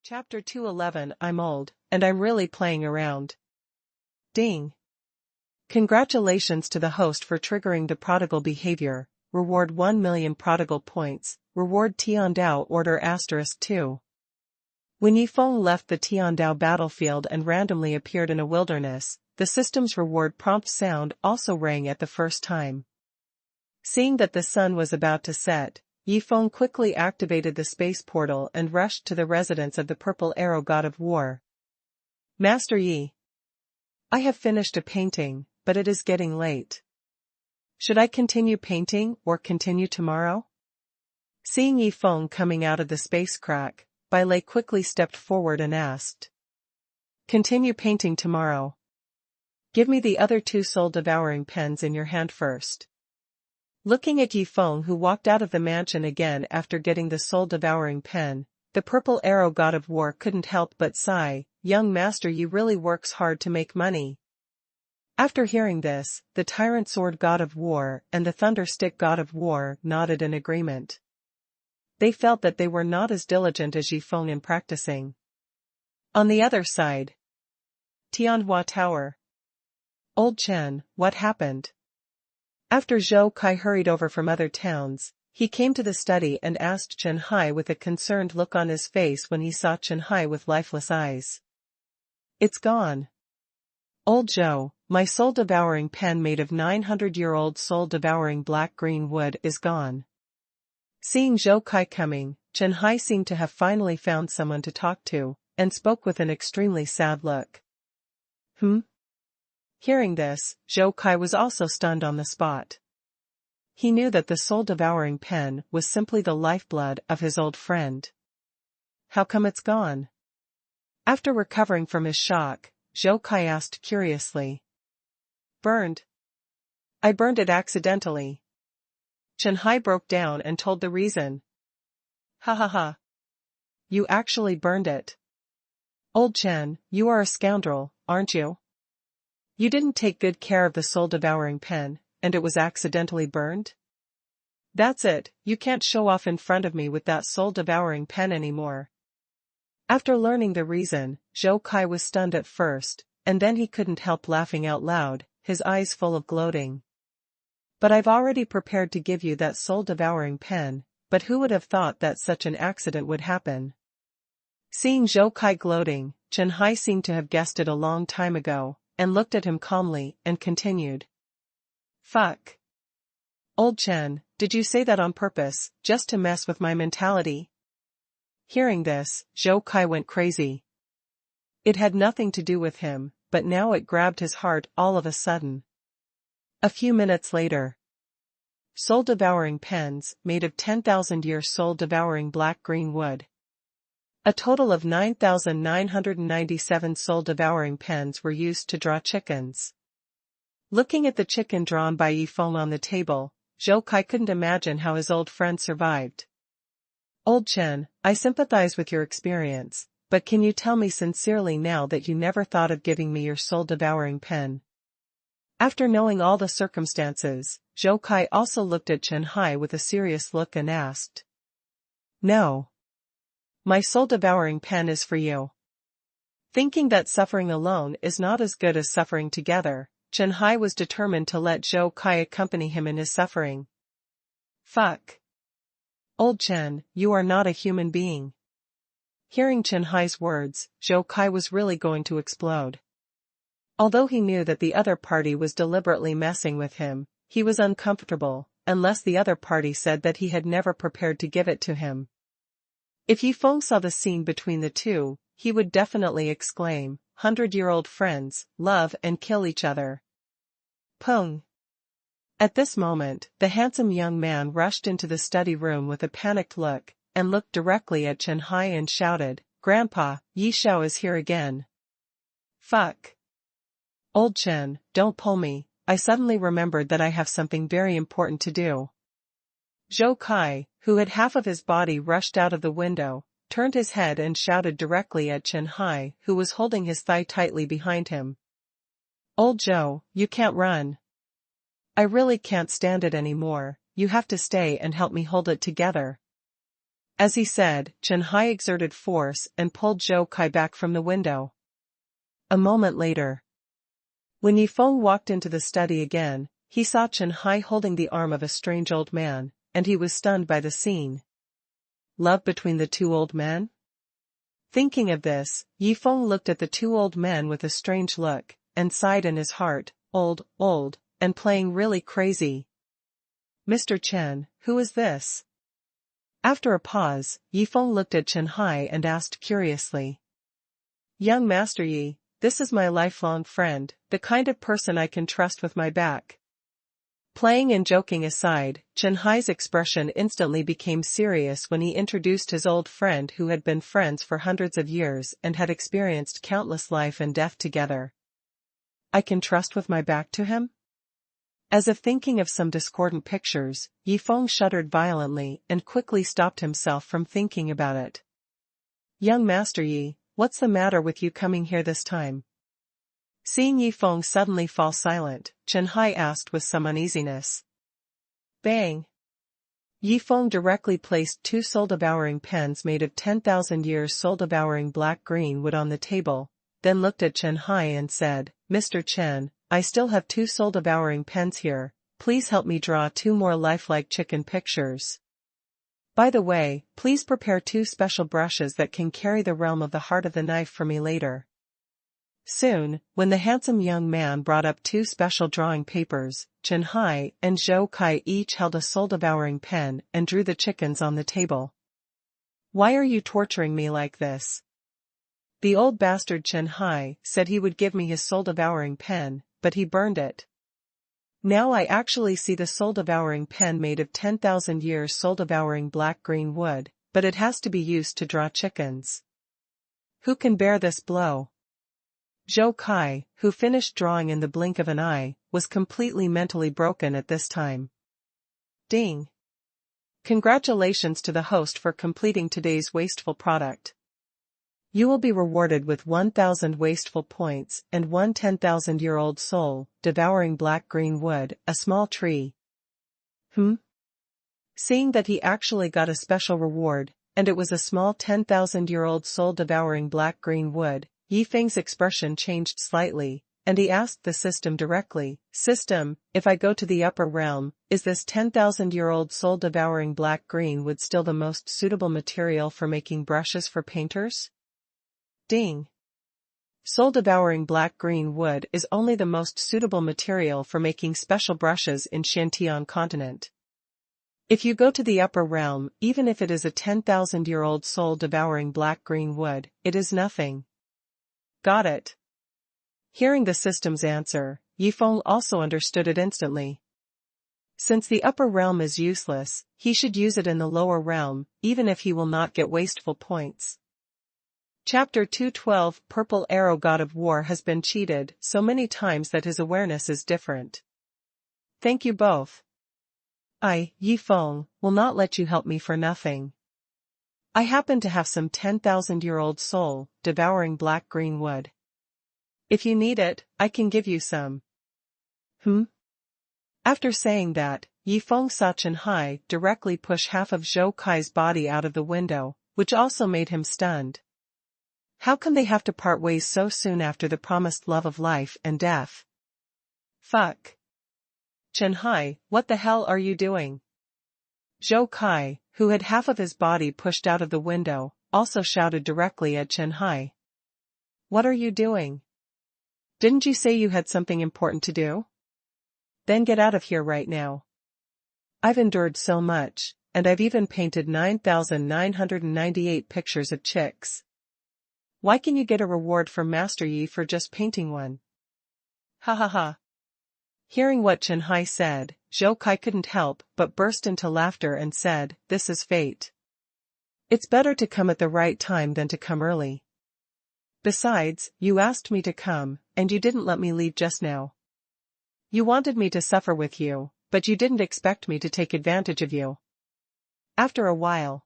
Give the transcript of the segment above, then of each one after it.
Chapter 211. I'm old, and I'm really playing around. Ding. Congratulations to the host for triggering the prodigal behavior. Reward 1 million prodigal points. Reward Tiandao order *2. When Yifeng left the Tiandao battlefield and randomly appeared in a wilderness, the system's reward prompt sound also rang at the first time. Seeing that the sun was about to set, Yifeng quickly activated the space portal and rushed to the residence of the Purple Arrow God of War. Master Yi. I have finished a painting, but it is getting late. Should I continue painting or continue tomorrow? Seeing Yifeng coming out of the space crack, Bai Lei quickly stepped forward and asked. Continue painting tomorrow. Give me the other 2 soul-devouring pens in your hand first. Looking at Yifeng, who walked out of the mansion again after getting the soul-devouring pen, the Purple Arrow God of War couldn't help but sigh. Young Master Yi really works hard to make money. After hearing this, the Tyrant Sword God of War and the Thunder Stick God of War nodded in agreement. They felt that they were not as diligent as Yifeng in practicing. On the other side, Tianhua Tower. Old Chen, what happened? After Zhou Kai hurried over from other towns, he came to the study and asked Chen Hai with a concerned look on his face when he saw Chen Hai with lifeless eyes. It's gone. Old Zhou, my soul-devouring pen made of 900-year-old soul-devouring black-green wood is gone. Seeing Zhou Kai coming, Chen Hai seemed to have finally found someone to talk to, and spoke with an extremely sad look. Hearing this, Zhou Kai was also stunned on the spot. He knew that the soul-devouring pen was simply the lifeblood of his old friend. How come it's gone? After recovering from his shock, Zhou Kai asked curiously. Burned. I burned it accidentally. Chen Hai broke down and told the reason. Ha ha ha. You actually burned it. Old Chen, you are a scoundrel, aren't you? You didn't take good care of the soul-devouring pen, and it was accidentally burned? That's it, you can't show off in front of me with that soul-devouring pen anymore. After learning the reason, Zhou Kai was stunned at first, and then he couldn't help laughing out loud, his eyes full of gloating. But I've already prepared to give you that soul-devouring pen, but who would have thought that such an accident would happen? Seeing Zhou Kai gloating, Chen Hai seemed to have guessed it a long time ago, and looked at him calmly and continued. Fuck. Old Chen, did you say that on purpose, just to mess with my mentality? Hearing this, Zhou Kai went crazy. It had nothing to do with him, but now it grabbed his heart all of a sudden. A few minutes later. Soul-devouring pens, made of 10,000-year soul-devouring black-green wood. A total of 9,997 soul-devouring pens were used to draw chickens. Looking at the chicken drawn by Yifeng on the table, Zhou Kai couldn't imagine how his old friend survived. Old Chen, I sympathize with your experience, but can you tell me sincerely now that you never thought of giving me your soul-devouring pen? After knowing all the circumstances, Zhou Kai also looked at Chen Hai with a serious look and asked. No. My soul-devouring pen is for you. Thinking that suffering alone is not as good as suffering together, Chen Hai was determined to let Zhou Kai accompany him in his suffering. Fuck. Old Chen, you are not a human being. Hearing Chen Hai's words, Zhou Kai was really going to explode. Although he knew that the other party was deliberately messing with him, he was uncomfortable, unless the other party said that he had never prepared to give it to him. If Yifeng saw the scene between the two, he would definitely exclaim, 100-year-old friends, love and kill each other. Pung. At this moment, the handsome young man rushed into the study room with a panicked look, and looked directly at Chen Hai and shouted, Grandpa, Yi Xiao is here again. Fuck. Old Chen, don't pull me, I suddenly remembered that I have something very important to do. Zhou Kai, who had half of his body rushed out of the window, turned his head and shouted directly at Chen Hai, who was holding his thigh tightly behind him. Old Zhou, you can't run. I really can't stand it anymore, you have to stay and help me hold it together. As he said, Tianhen exerted force and pulled Zhou Kai back from the window. A moment later, when Yifeng walked into the study again, he saw Tianhen holding the arm of a strange old man, and he was stunned by the scene. Love between the two old men? Thinking of this, Yifeng looked at the two old men with a strange look, and sighed in his heart, old, and playing really crazy. Mr. Chen, who is this? After a pause, Yifeng looked at Tianhen and asked curiously. Young Master Yi, this is my lifelong friend, the kind of person I can trust with my back. Playing and joking aside, Tianhen's expression instantly became serious when he introduced his old friend who had been friends for hundreds of years and had experienced countless life and death together. I can trust with my back to him? As if thinking of some discordant pictures, Yifeng shuddered violently and quickly stopped himself from thinking about it. Young Master Yi, what's the matter with you coming here this time? Seeing Yifeng suddenly fall silent, Tianhen asked with some uneasiness. Bang! Yifeng directly placed 2 soul-devouring pens made of 10,000 years soul-devouring black-green wood on the table, then looked at Tianhen and said, Mr. Chen, I still have 2 soul-devouring pens here, please help me draw 2 more lifelike chicken pictures. By the way, please prepare 2 special brushes that can carry the realm of the heart of the knife for me later. Soon, when the handsome young man brought up 2 special drawing papers, Tianhen and Zhou Kai each held a soul-devouring pen and drew the chickens on the table. Why are you torturing me like this? The old bastard Tianhen said he would give me his soul-devouring pen, but he burned it. Now I actually see the soul-devouring pen made of 10,000 years soul-devouring black-green wood, but it has to be used to draw chickens. Who can bear this blow? Zhou Kai, who finished drawing in the blink of an eye, was completely mentally broken at this time. Ding! Congratulations to the host for completing today's wasteful product. You will be rewarded with 1,000 wasteful points and 1 10,000-year-old soul, devouring black-green wood, a small tree. Seeing that he actually got a special reward, and it was a small 10,000-year-old soul devouring black-green wood, Yifeng's expression changed slightly, and he asked the system directly, System, if I go to the upper realm, is this 10,000-year-old soul-devouring black-green wood still the most suitable material for making brushes for painters? Ding! Soul-devouring black-green wood is only the most suitable material for making special brushes in Shantian continent. If you go to the upper realm, even if it is a 10,000-year-old soul-devouring black-green wood, it is nothing. Got it. Hearing the system's answer, Yifeng also understood it instantly. Since the upper realm is useless, he should use it in the lower realm, even if he will not get wasteful points. Chapter 212 Purple Arrow God of War has been cheated so many times that his awareness is different. Thank you both. I, Yifeng, will not let you help me for nothing. I happen to have some 10,000-year-old soul, devouring black-green wood. If you need it, I can give you some. After saying that, Yifeng saw Tianhen directly push half of Zhou Kai's body out of the window, which also made him stunned. How can they have to part ways so soon after the promised love of life and death? Fuck. Tianhen, what the hell are you doing? Zhou Kai, who had half of his body pushed out of the window, also shouted directly at Tianhen. What are you doing? Didn't you say you had something important to do? Then get out of here right now. I've endured so much, and I've even painted 9,998 pictures of chicks. Why can you get a reward from Master Yi for just painting one? Ha ha ha. Hearing what Tianhen said, Zhou Kai couldn't help but burst into laughter and said, This is fate. It's better to come at the right time than to come early. Besides, you asked me to come, and you didn't let me leave just now. You wanted me to suffer with you, but you didn't expect me to take advantage of you. After a while,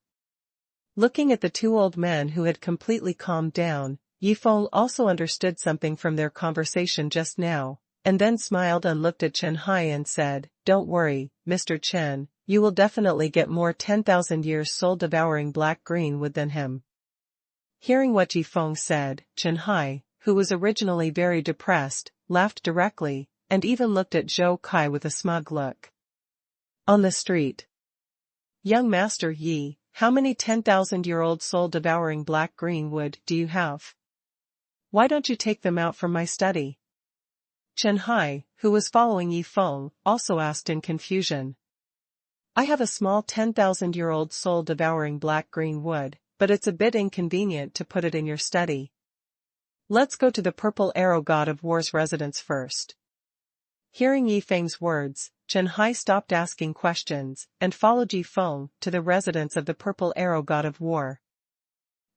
looking at the 2 old men who had completely calmed down, Yifeng also understood something from their conversation just now, and then smiled and looked at Tianhen and said, Don't worry, Mr. Chen, you will definitely get more 10,000 years soul-devouring black-green wood than him. Hearing what Yifeng said, Tianhen, who was originally very depressed, laughed directly, and even looked at Zhou Kai with a smug look. On the street. Young Master Yi, how many 10,000-year-old soul-devouring black-green wood do you have? Why don't you take them out from my study? Tianhen, who was following Yifeng, also asked in confusion. I have a small 10,000-year-old soul-devouring black-green wood, but it's a bit inconvenient to put it in your study. Let's go to the Purple Arrow God of War's residence first. Hearing Yifeng's words, Tianhen stopped asking questions and followed Yifeng to the residence of the Purple Arrow God of War.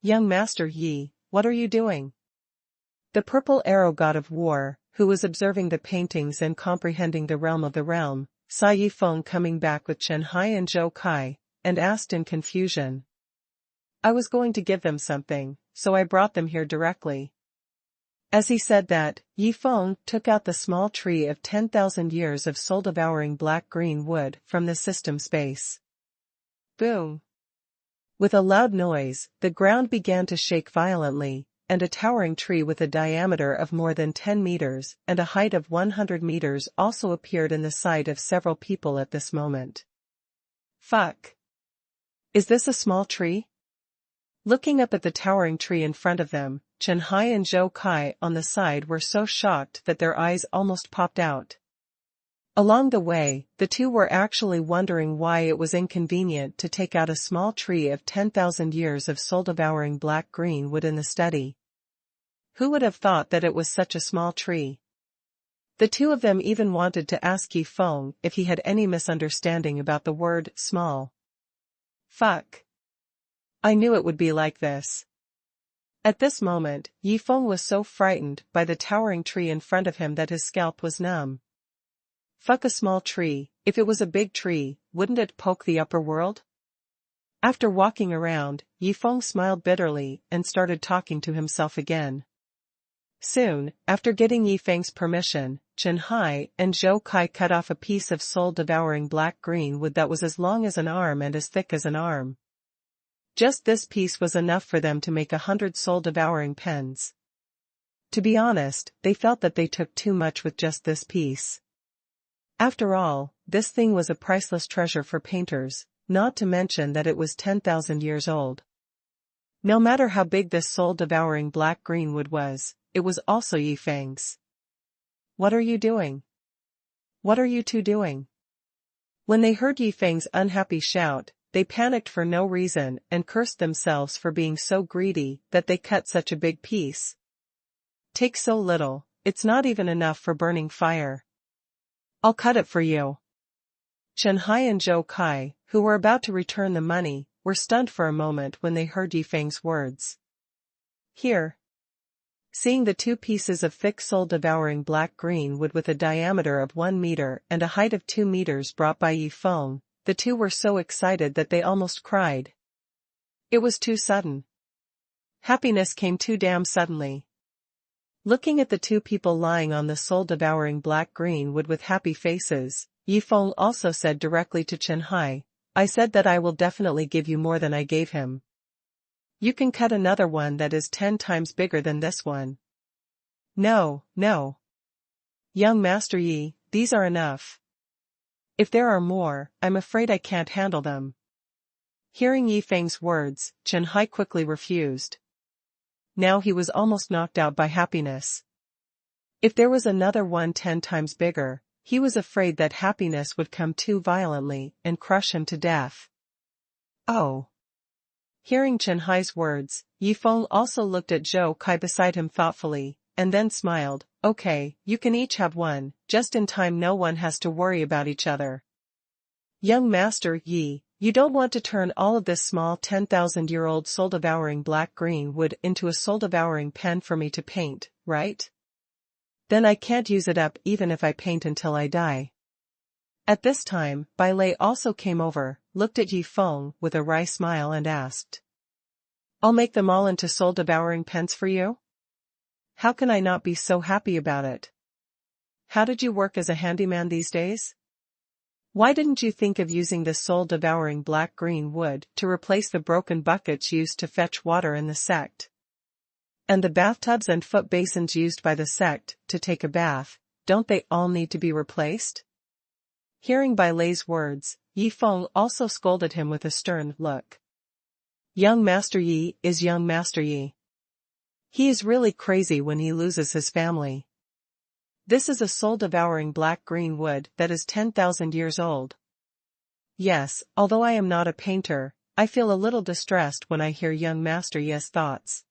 Young Master Yi, what are you doing? The Purple Arrow God of War, who was observing the paintings and comprehending the realm of the realm, saw Yifeng coming back with Tianhen and Zhou Kai, and asked in confusion. I was going to give them something, so I brought them here directly. As he said that, Yifeng took out the small tree of 10,000 years of soul-devouring black-green wood from the system space. Boom! With a loud noise, the ground began to shake violently, and a towering tree with a diameter of more than 10 meters and a height of 100 meters also appeared in the sight of several people at this moment. Fuck! Is this a small tree? Looking up at the towering tree in front of them, Tianhen and Zhou Kai on the side were so shocked that their eyes almost popped out. Along the way, the two were actually wondering why it was inconvenient to take out a small tree of 10,000 years of soul-devouring black-green wood in the study. Who would have thought that it was such a small tree? The two of them even wanted to ask Yifeng if he had any misunderstanding about the word small. Fuck. I knew it would be like this. At this moment, Yifeng was so frightened by the towering tree in front of him that his scalp was numb. Fuck a small tree, if it was a big tree, wouldn't it poke the upper world? After walking around, Yifeng smiled bitterly and started talking to himself again. Soon, after getting Yifeng's permission, Tianhen and Zhou Kai cut off a piece of soul-devouring black-green wood that was as long as an arm and as thick as an arm. Just this piece was enough for them to make 100 soul-devouring pens. To be honest, they felt that they took too much with just this piece. After all, this thing was a priceless treasure for painters, not to mention that it was 10,000 years old. No matter how big this soul-devouring black-green wood was, it was also Yifeng's. What are you doing? What are you two doing? When they heard Yifeng's unhappy shout, they panicked for no reason and cursed themselves for being so greedy that they cut such a big piece. Take so little, it's not even enough for burning fire. I'll cut it for you. Tianhen and Zhou Kai, who were about to return the money, were stunned for a moment when they heard Yifeng's words. Here. Seeing the two pieces of thick soul-devouring black-green wood with a diameter of 1 meter and a height of 2 meters brought by Yifeng, the two were so excited that they almost cried. It was too sudden. Happiness came too damn suddenly. Looking at the two people lying on the soul-devouring black-green wood with happy faces, Yifeng also said directly to Tianhen, I said that I will definitely give you more than I gave him. You can cut another one that is 10 times bigger than this one. No, no. Young Master Yi, these are enough. If there are more, I'm afraid I can't handle them. Hearing Yifeng's words, Tianhen quickly refused. Now he was almost knocked out by happiness. If there was another one 10 times bigger, he was afraid that happiness would come too violently and crush him to death. Oh. Hearing Tianhen's words, Yifeng also looked at Zhou Kai beside him thoughtfully, and then smiled. Okay, you can each have one, just in time no one has to worry about each other. Young Master Yi, you don't want to turn all of this small 10,000-year-old soul-devouring black-green wood into a soul-devouring pen for me to paint, right? Then I can't use it up even if I paint until I die. At this time, Bai Lei also came over, looked at Yifeng with a wry smile and asked. I'll make them all into soul-devouring pens for you? How can I not be so happy about it? How did you work as a handyman these days? Why didn't you think of using the soul-devouring black-green wood to replace the broken buckets used to fetch water in the sect? And the bathtubs and foot basins used by the sect to take a bath, don't they all need to be replaced? Hearing Bai Lei's words, Yi Feng also scolded him with a stern look. Young Master Yi is young Master Yi. He is really crazy when he loses his family. This is a soul-devouring black-green wood that is 10,000 years old. Yes, although I am not a painter, I feel a little distressed when I hear young Master Yi's thoughts.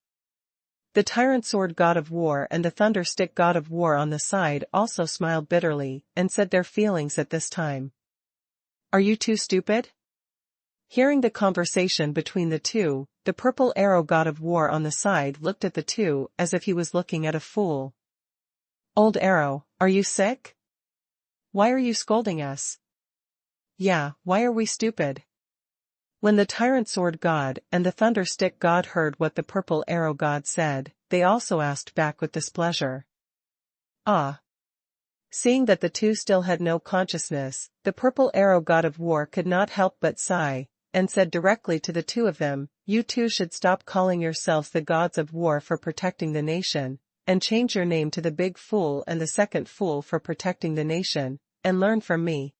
The tyrant sword god of war and the thunder stick god of war on the side also smiled bitterly and said their feelings at this time. Are you too stupid? Hearing the conversation between the two, the purple arrow god of war on the side looked at the two as if he was looking at a fool. Old Arrow, are you sick? Why are you scolding us? Yeah, why are we stupid? When the tyrant sword god and the thunder stick god heard what the purple arrow god said, they also asked back with displeasure. Ah! Seeing that the two still had no consciousness, the purple arrow god of war could not help but sigh, and said directly to the two of them, you two should stop calling yourselves the gods of war for protecting the nation, and change your name to the big fool and the second fool for protecting the nation, and learn from me.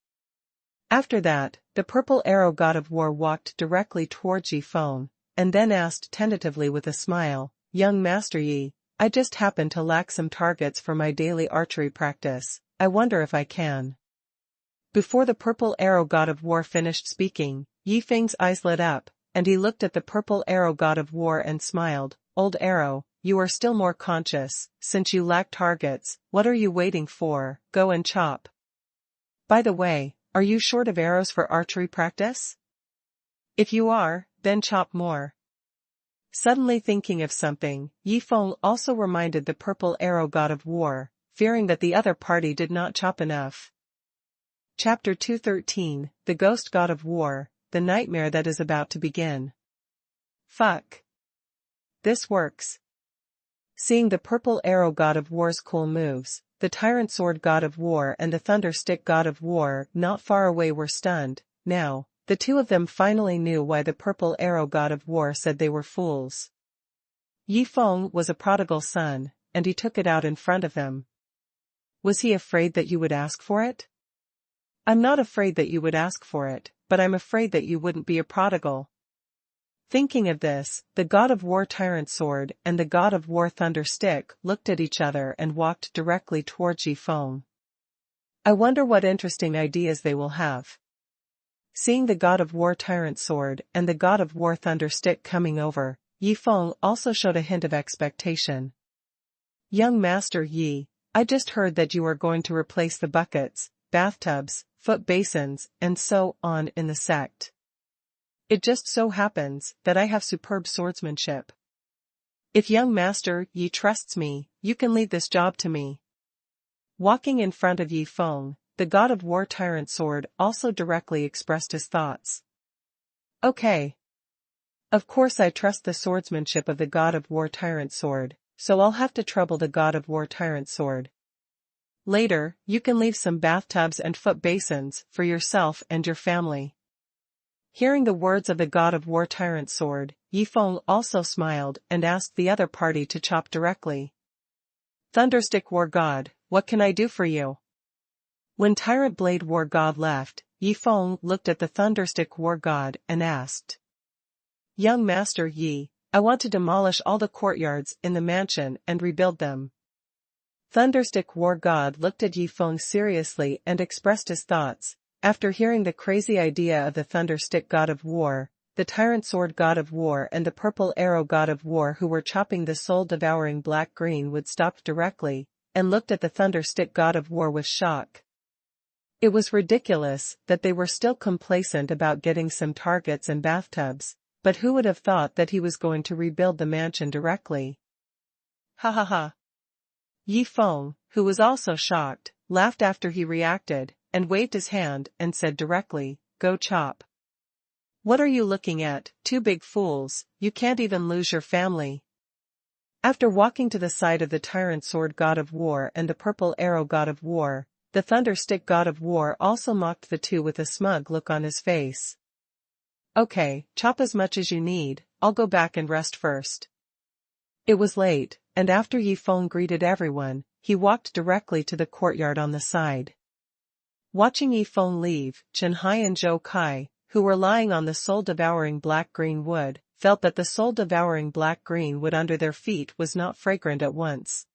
After that, the purple arrow god of war walked directly towards Yi Feng, and then asked tentatively with a smile, young Master Yi, I just happen to lack some targets for my daily archery practice, I wonder if I can. Before the purple arrow god of war finished speaking, Yi Feng's eyes lit up, and he looked at the purple arrow god of war and smiled, Old Arrow, you are still more conscious, since you lack targets, what are you waiting for, go and chop. By the way, are you short of arrows for archery practice? If you are, then chop more. Suddenly thinking of something, Yi Feng also reminded the purple arrow god of war, fearing that the other party did not chop enough. Chapter 213, The Ghost God of War, The Nightmare That Is About to Begin. Fuck. This works. Seeing the purple arrow god of war's cool moves, the tyrant sword god of war and the thunder stick god of war not far away were stunned. Now, the two of them finally knew why the purple arrow god of war said they were fools. Yi Feng was a prodigal son, and he took it out in front of them. Was he afraid that you would ask for it? I'm not afraid that you would ask for it, but I'm afraid that you wouldn't be a prodigal. Thinking of this, the god of war tyrant sword and the god of war thunder stick looked at each other and walked directly towards Yi Feng. I wonder what interesting ideas they will have. Seeing the god of war tyrant sword and the god of war thunder stick coming over, Yi Feng also showed a hint of expectation. Young Master Yi, I just heard that you are going to replace the buckets, bathtubs, foot basins, and so on in the sect. It just so happens that I have superb swordsmanship. If young Master Yi trusts me, you can leave this job to me. Walking in front of Yi Feng, the god of war tyrant sword also directly expressed his thoughts. Okay. Of course I trust the swordsmanship of the god of war tyrant sword, so I'll have to trouble the god of war tyrant sword. Later, you can leave some bathtubs and foot basins for yourself and your family. Hearing the words of the god of war tyrant sword, Yi Feng also smiled and asked the other party to chop directly. Thunderstick war god, what can I do for you? When Tyrant Blade war god left, Yi Feng looked at the Thunderstick war god and asked. Young Master Yi, I want to demolish all the courtyards in the mansion and rebuild them. Thunderstick war god looked at Yi Feng seriously and expressed his thoughts. After hearing the crazy idea of the Thunderstick god of war, the Tyrant Sword god of war and the Purple Arrow god of war who were chopping the soul-devouring black-green wood stopped directly, and looked at the Thunderstick god of war with shock. It was ridiculous that they were still complacent about getting some targets and bathtubs, but who would have thought that he was going to rebuild the mansion directly? Ha ha ha. Yi Feng, who was also shocked, laughed after he reacted, and waved his hand and said directly, Go chop. What are you looking at, two big fools, you can't even lose your family. After walking to the side of the Tyrant Sword god of war and the Purple Arrow god of war, the thunder stick god of war also mocked the two with a smug look on his face. Okay, chop as much as you need, I'll go back and rest first. It was late, and after Yi Feng greeted everyone, he walked directly to the courtyard on the side. Watching Yi Feng leave, Tianhen and Zhou Kai, who were lying on the soul-devouring black-green wood, felt that the soul-devouring black-green wood under their feet was not fragrant at once.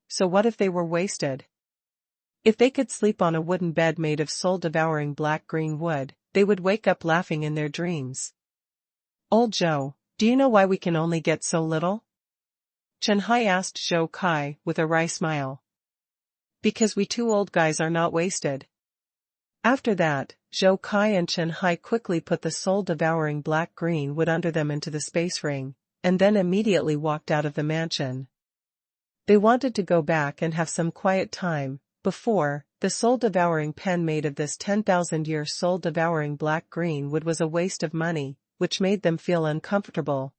So what if they were wasted? If they could sleep on a wooden bed made of soul-devouring black-green wood, they would wake up laughing in their dreams. Old Zhou, do you know why we can only get so little? Tianhen asked Zhou Kai with a wry smile. Because we two old guys are not wasted. After that, Zhou Kai and Tianhen quickly put the soul-devouring black-green wood under them into the space ring, and then immediately walked out of the mansion. They wanted to go back and have some quiet time, before, the soul-devouring pen made of this 10,000-year soul-devouring black-green wood was a waste of money, which made them feel uncomfortable.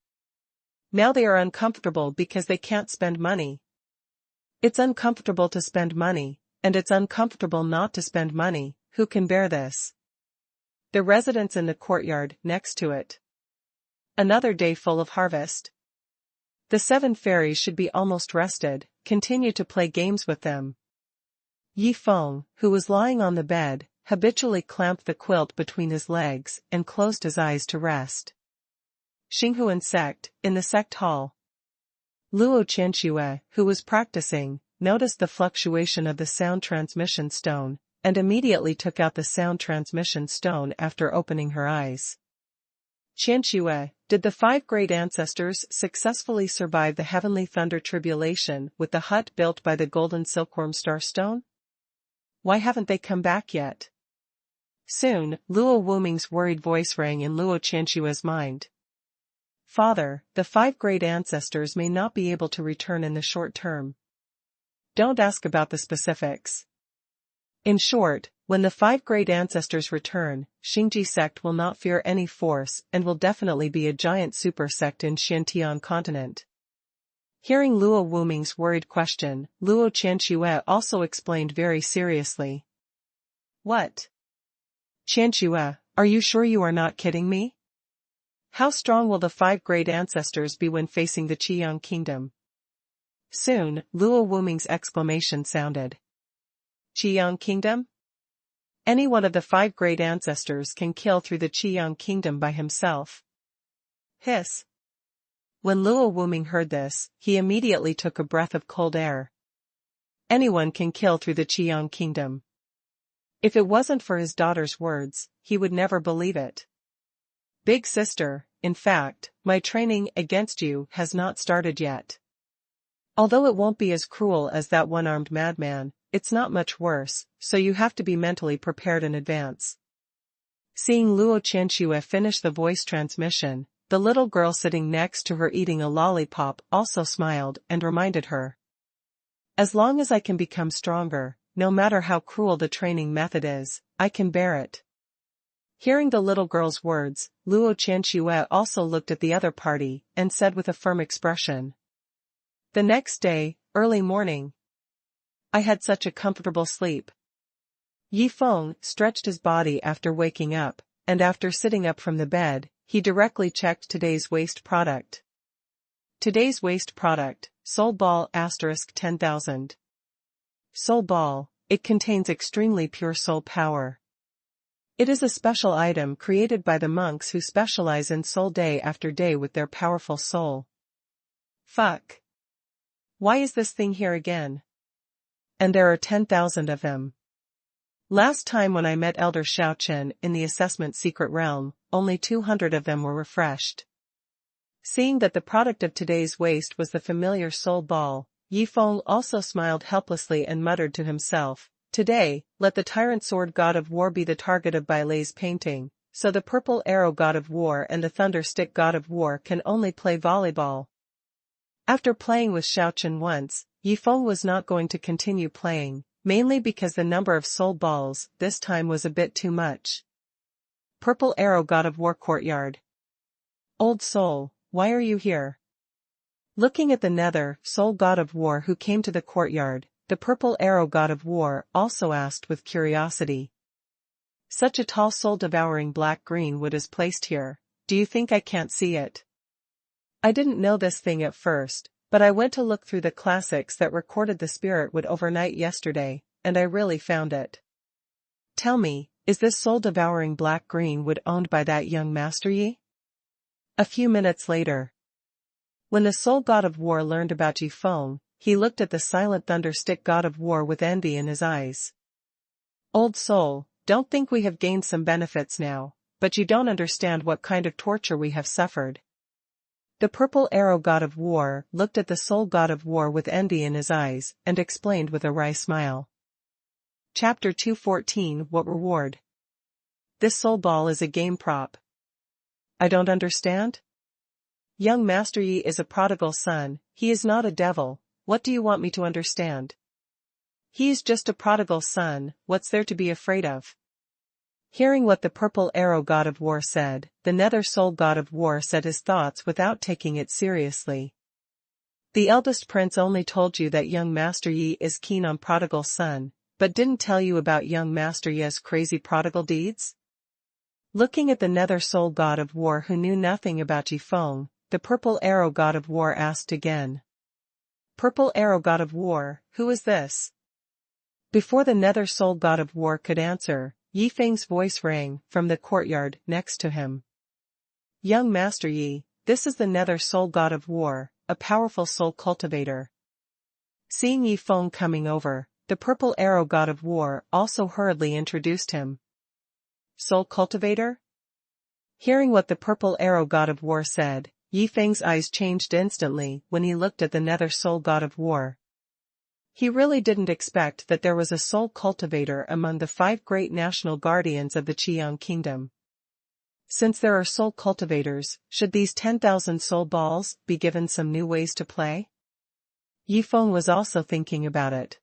Now they are uncomfortable because they can't spend money. It's uncomfortable to spend money, and it's uncomfortable not to spend money. Who can bear this? The residents in the courtyard next to it. Another day full of harvest. The 7 fairies should be almost rested, continue to play games with them. Yi Feng, who was lying on the bed, habitually clamped the quilt between his legs and closed his eyes to rest. Xinghuan sect, in the sect hall. Luo Qianxue, who was practicing, noticed the fluctuation of the sound transmission stone, and immediately took out the sound transmission stone after opening her eyes. Qianxue, did the 5 great ancestors successfully survive the heavenly thunder tribulation with the hut built by the golden silkworm star stone? Why haven't they come back yet? Soon, Luo Wuming's worried voice rang in Luo Qianxue's mind. Father, the 5 great ancestors may not be able to return in the short term. Don't ask about the specifics. In short, when the 5 great ancestors return, Xingji sect will not fear any force and will definitely be a giant super sect in Xintian continent. Hearing Luo Wuming's worried question, Luo Qianxue also explained very seriously. What? Qianxue, are you sure you are not kidding me? How strong will the 5 great ancestors be when facing the Qiyang kingdom? Soon, Luo Wuming's exclamation sounded. Qiyang kingdom? Any one of the 5 great ancestors can kill through the Qiyang kingdom by himself. Hiss. When Luo Wuming heard this, he immediately took a breath of cold air. Anyone can kill through the Qiyang kingdom. If it wasn't for his daughter's words, he would never believe it. Big sister, in fact, my training against you has not started yet. Although it won't be as cruel as that one-armed madman, it's not much worse, so you have to be mentally prepared in advance. Seeing Luo Qianxue finish the voice transmission, the little girl sitting next to her eating a lollipop also smiled and reminded her. As long as I can become stronger, no matter how cruel the training method is, I can bear it. Hearing the little girl's words, Luo Qianxue also looked at the other party and said with a firm expression. The next day, early morning. I had such a comfortable sleep. Yi Feng stretched his body after waking up, and after sitting up from the bed, he directly checked today's waste product. Today's waste product, Soul Ball *10,000. Soul Ball, it contains extremely pure soul power. It is a special item created by the monks who specialize in soul day after day with their powerful soul. Fuck. Why is this thing here again? And there are 10,000 of them. Last time when I met Elder Xiaochen in the assessment secret realm, only 200 of them were refreshed. Seeing that the product of today's waste was the familiar soul ball, Yi Feng also smiled helplessly and muttered to himself, today, let the tyrant sword god of war be the target of Bailei's painting, so the purple arrow god of war and the thunder stick god of war can only play volleyball. After playing with Xiaochen once, Yi Feng was not going to continue playing, mainly because the number of soul balls this time was a bit too much. Purple Arrow God of War Courtyard. Old soul, why are you here? Looking at the nether soul god of war who came to the courtyard, the purple arrow god of war also asked with curiosity. Such a tall soul-devouring black-green wood is placed here, do you think I can't see it? I didn't know this thing at first, but I went to look through the classics that recorded the spirit wood overnight yesterday, and I really found it. Tell me, is this soul-devouring black-green wood owned by that young Master Yi? A few minutes later. When the soul god of war learned about Yi Feng, he looked at the silent thunderstick god of war with envy in his eyes. Old soul, don't think we have gained some benefits now, but you don't understand what kind of torture we have suffered. The purple arrow god of war looked at the soul god of war with envy in his eyes and explained with a wry smile. Chapter 214 What reward? This soul ball is a game prop. I don't understand? Young Master Yi is a prodigal son, he is not a devil, what do you want me to understand? He is just a prodigal son, what's there to be afraid of? Hearing what the purple arrow god of war said, the nether soul god of war said his thoughts without taking it seriously. The eldest prince only told you that young Master Yi is keen on prodigal son, but didn't tell you about young Master Yi's crazy prodigal deeds? Looking at the nether soul god of war who knew nothing about Yi Feng, the purple arrow god of war asked again. Purple arrow god of war, who is this? Before the nether soul god of war could answer, Yi Feng's voice rang from the courtyard next to him. Young Master Yi, this is the nether soul god of war, a powerful soul cultivator. Seeing Yi Feng coming over, the purple arrow god of war also hurriedly introduced him. Soul cultivator? Hearing what the purple arrow god of war said, Yi Feng's eyes changed instantly when he looked at the nether soul god of war. He really didn't expect that there was a soul cultivator among the 5 great national guardians of the Qiang kingdom. Since there are soul cultivators, should these 10,000 soul balls be given some new ways to play? Yi Feng was also thinking about it.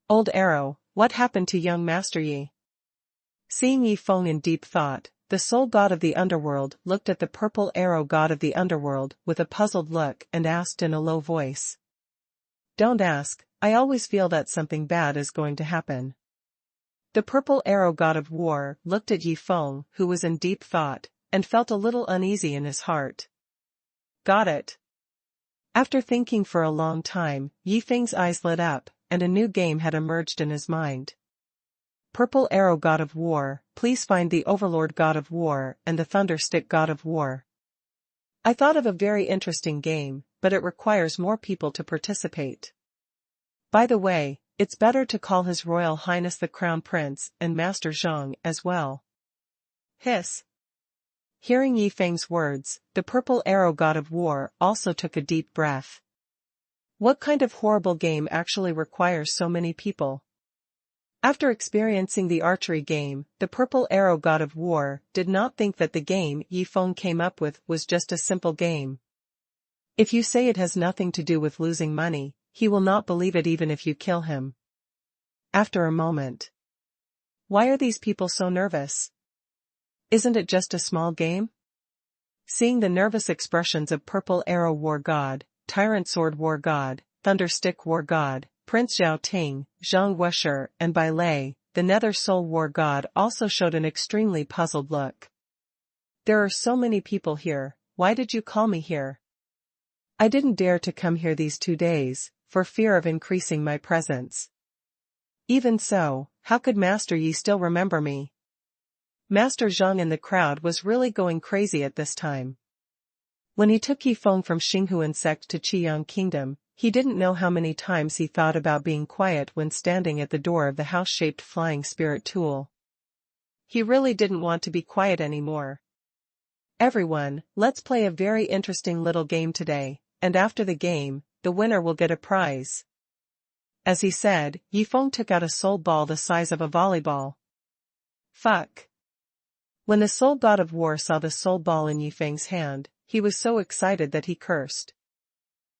Old arrow, what happened to young Master Yi? Seeing Yi Feng in deep thought, the soul god of the underworld looked at the purple arrow god of the underworld with a puzzled look and asked in a low voice. Don't ask, I always feel that something bad is going to happen. The purple arrow god of war looked at Yi Feng, who was in deep thought, and felt a little uneasy in his heart. Got it. After thinking for a long time, Yi Feng's eyes lit up, and a new game had emerged in his mind. Purple arrow god of war, please find the overlord god of war and the thunderstick god of war. I thought of a very interesting game, but it requires more people to participate. By the way, it's better to call His Royal Highness the Crown Prince and Master Zhang as well. Hiss. Hearing Yi Feng's words, the purple arrow god of war also took a deep breath. What kind of horrible game actually requires so many people? After experiencing the archery game, the purple arrow god of war did not think that the game Yi Feng came up with was just a simple game. If you say it has nothing to do with losing money, he will not believe it even if you kill him. After a moment. Why are these people so nervous? Isn't it just a small game? Seeing the nervous expressions of purple arrow war god, tyrant sword war god, thunderstick war god, Prince Zhao Ting, Zhang Wushi, and Bai Lei, the nether soul war god also showed an extremely puzzled look. There are so many people here, why did you call me here? I didn't dare to come here these 2 days, for fear of increasing my presence. Even so, how could Master Yi still remember me? Master Zhang in the crowd was really going crazy at this time. When he took Yi Feng from Xinghuan sect to Qiang kingdom, he didn't know how many times he thought about being quiet when standing at the door of the house-shaped flying spirit tool. He really didn't want to be quiet anymore. Everyone, let's play a very interesting little game today, and after the game, the winner will get a prize. As he said, Yi Feng took out a soul ball the size of a volleyball. Fuck. When the soul god of war saw the soul ball in Yi Feng's hand, he was so excited that he cursed.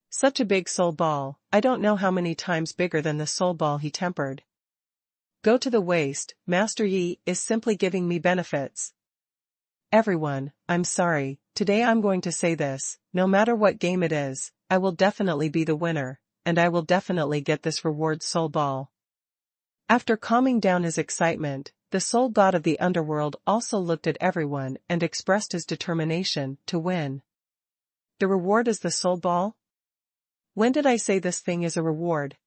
Such a big soul ball, I don't know how many times bigger than the soul ball he tempered. Go to the waste, Master Yi is simply giving me benefits. Everyone, I'm sorry, today I'm going to say this, no matter what game it is, I will definitely be the winner, and I will definitely get this reward soul ball. After calming down his excitement, the soul god of the underworld also looked at everyone and expressed his determination to win. The reward is the soul ball? When did I say this thing is a reward?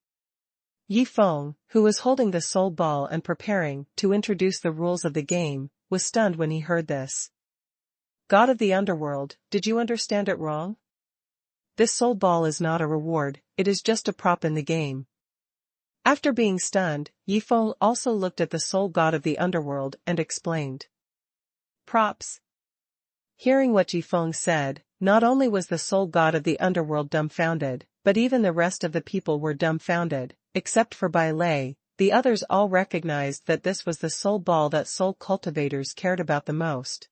Yi Feng, who was holding the soul ball and preparing to introduce the rules of the game, was stunned when he heard this. God of the underworld, did you understand it wrong? This soul ball is not a reward, it is just a prop in the game. After being stunned, Yi Feng also looked at the soul god of the underworld and explained. Props. Hearing what Yi Feng said, not only was the soul god of the underworld dumbfounded, but even the rest of the people were dumbfounded, except for Bai Lei. The others all recognized that this was the soul ball that soul cultivators cared about the most.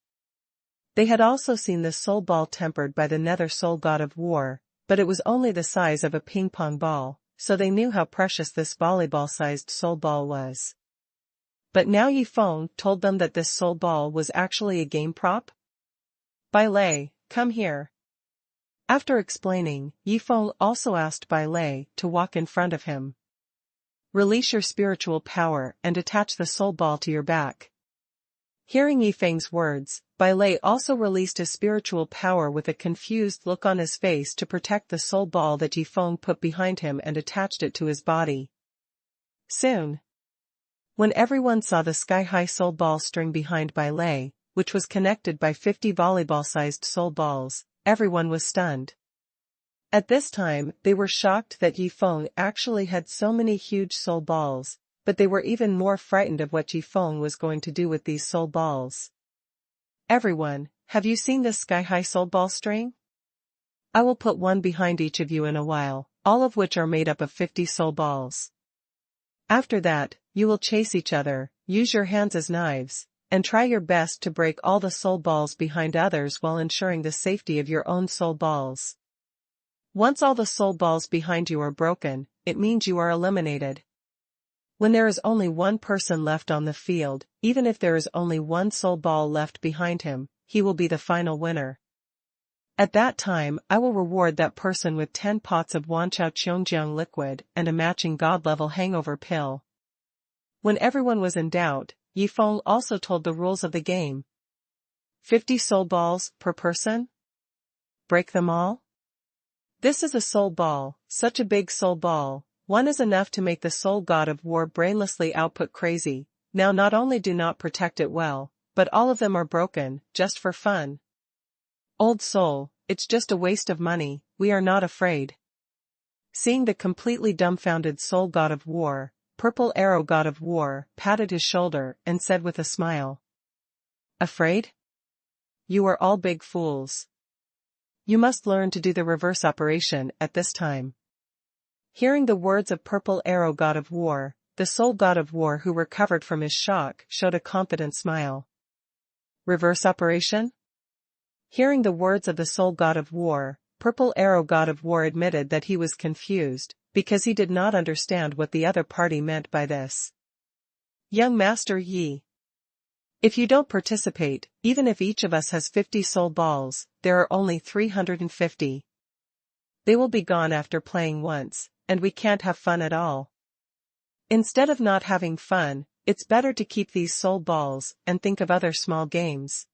They had also seen the soul ball tempered by the nether soul god of war, but it was only the size of a ping-pong ball, so they knew how precious this volleyball-sized soul ball was. But now Yi Feng told them that this soul ball was actually a game prop? Bai Lei, come here. After explaining, Yi Feng also asked Bai Lei to walk in front of him. Release your spiritual power and attach the soul ball to your back. Hearing Yi Feng's words, Bai Lei also released his spiritual power with a confused look on his face to protect the soul ball that Yi Feng put behind him and attached it to his body. Soon, when everyone saw the sky-high soul ball string behind Bai Lei, which was connected by 50 volleyball-sized soul balls, everyone was stunned. At this time, they were shocked that Yi Feng actually had so many huge soul balls, but they were even more frightened of what Yi Feng was going to do with these soul balls. Everyone, have you seen this sky-high soul ball string? I will put one behind each of you in a while, all of which are made up of 50 soul balls. After that, you will chase each other, use your hands as knives, and try your best to break all the soul balls behind others while ensuring the safety of your own soul balls. Once all the soul balls behind you are broken, it means you are eliminated. When there is only one person left on the field, even if there is only one soul ball left behind him, he will be the final winner. At that time, I will reward that person with 10 pots of Wanchao Cheongjiang liquid and a matching god-level hangover pill. When everyone was in doubt, Yi Feng also told the rules of the game. 50 soul balls per person? Break them all? This is a soul ball, such a big soul ball. One is enough to make the soul god of war brainlessly output crazy. Now not only do not protect it well, but all of them are broken, just for fun. Old soul, it's just a waste of money, we are not afraid. Seeing the completely dumbfounded soul god of war, Purple Arrow god of war patted his shoulder and said with a smile. Afraid? You are all big fools. You must learn to do the reverse operation at this time. Hearing the words of Purple Arrow god of war, the soul god of war who recovered from his shock showed a confident smile. Reverse operation? Hearing the words of the soul god of war, Purple Arrow god of war admitted that he was confused, because he did not understand what the other party meant by this. Young Master Yi. If you don't participate, even if each of us has 50 soul balls, there are only 350. They will be gone after playing once, and we can't have fun at all. Instead of not having fun, it's better to keep these soul balls and think of other small games.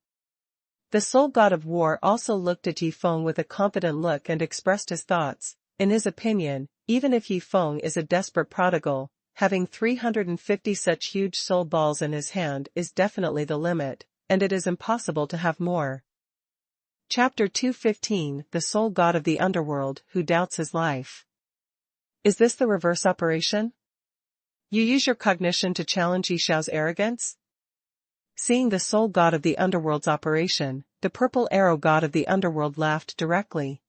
The soul god of war also looked at Yi Feng with a confident look and expressed his thoughts. In his opinion, even if Yi Feng is a desperate prodigal, having 350 such huge soul balls in his hand is definitely the limit, and it is impossible to have more. Chapter 215 The Soul God of the Underworld Who Doubts His Life. Is this the reverse operation? You use your cognition to challenge Yi Xiao's arrogance? Seeing the soul god of the underworld's operation, the Purple Arrow god of the underworld laughed directly.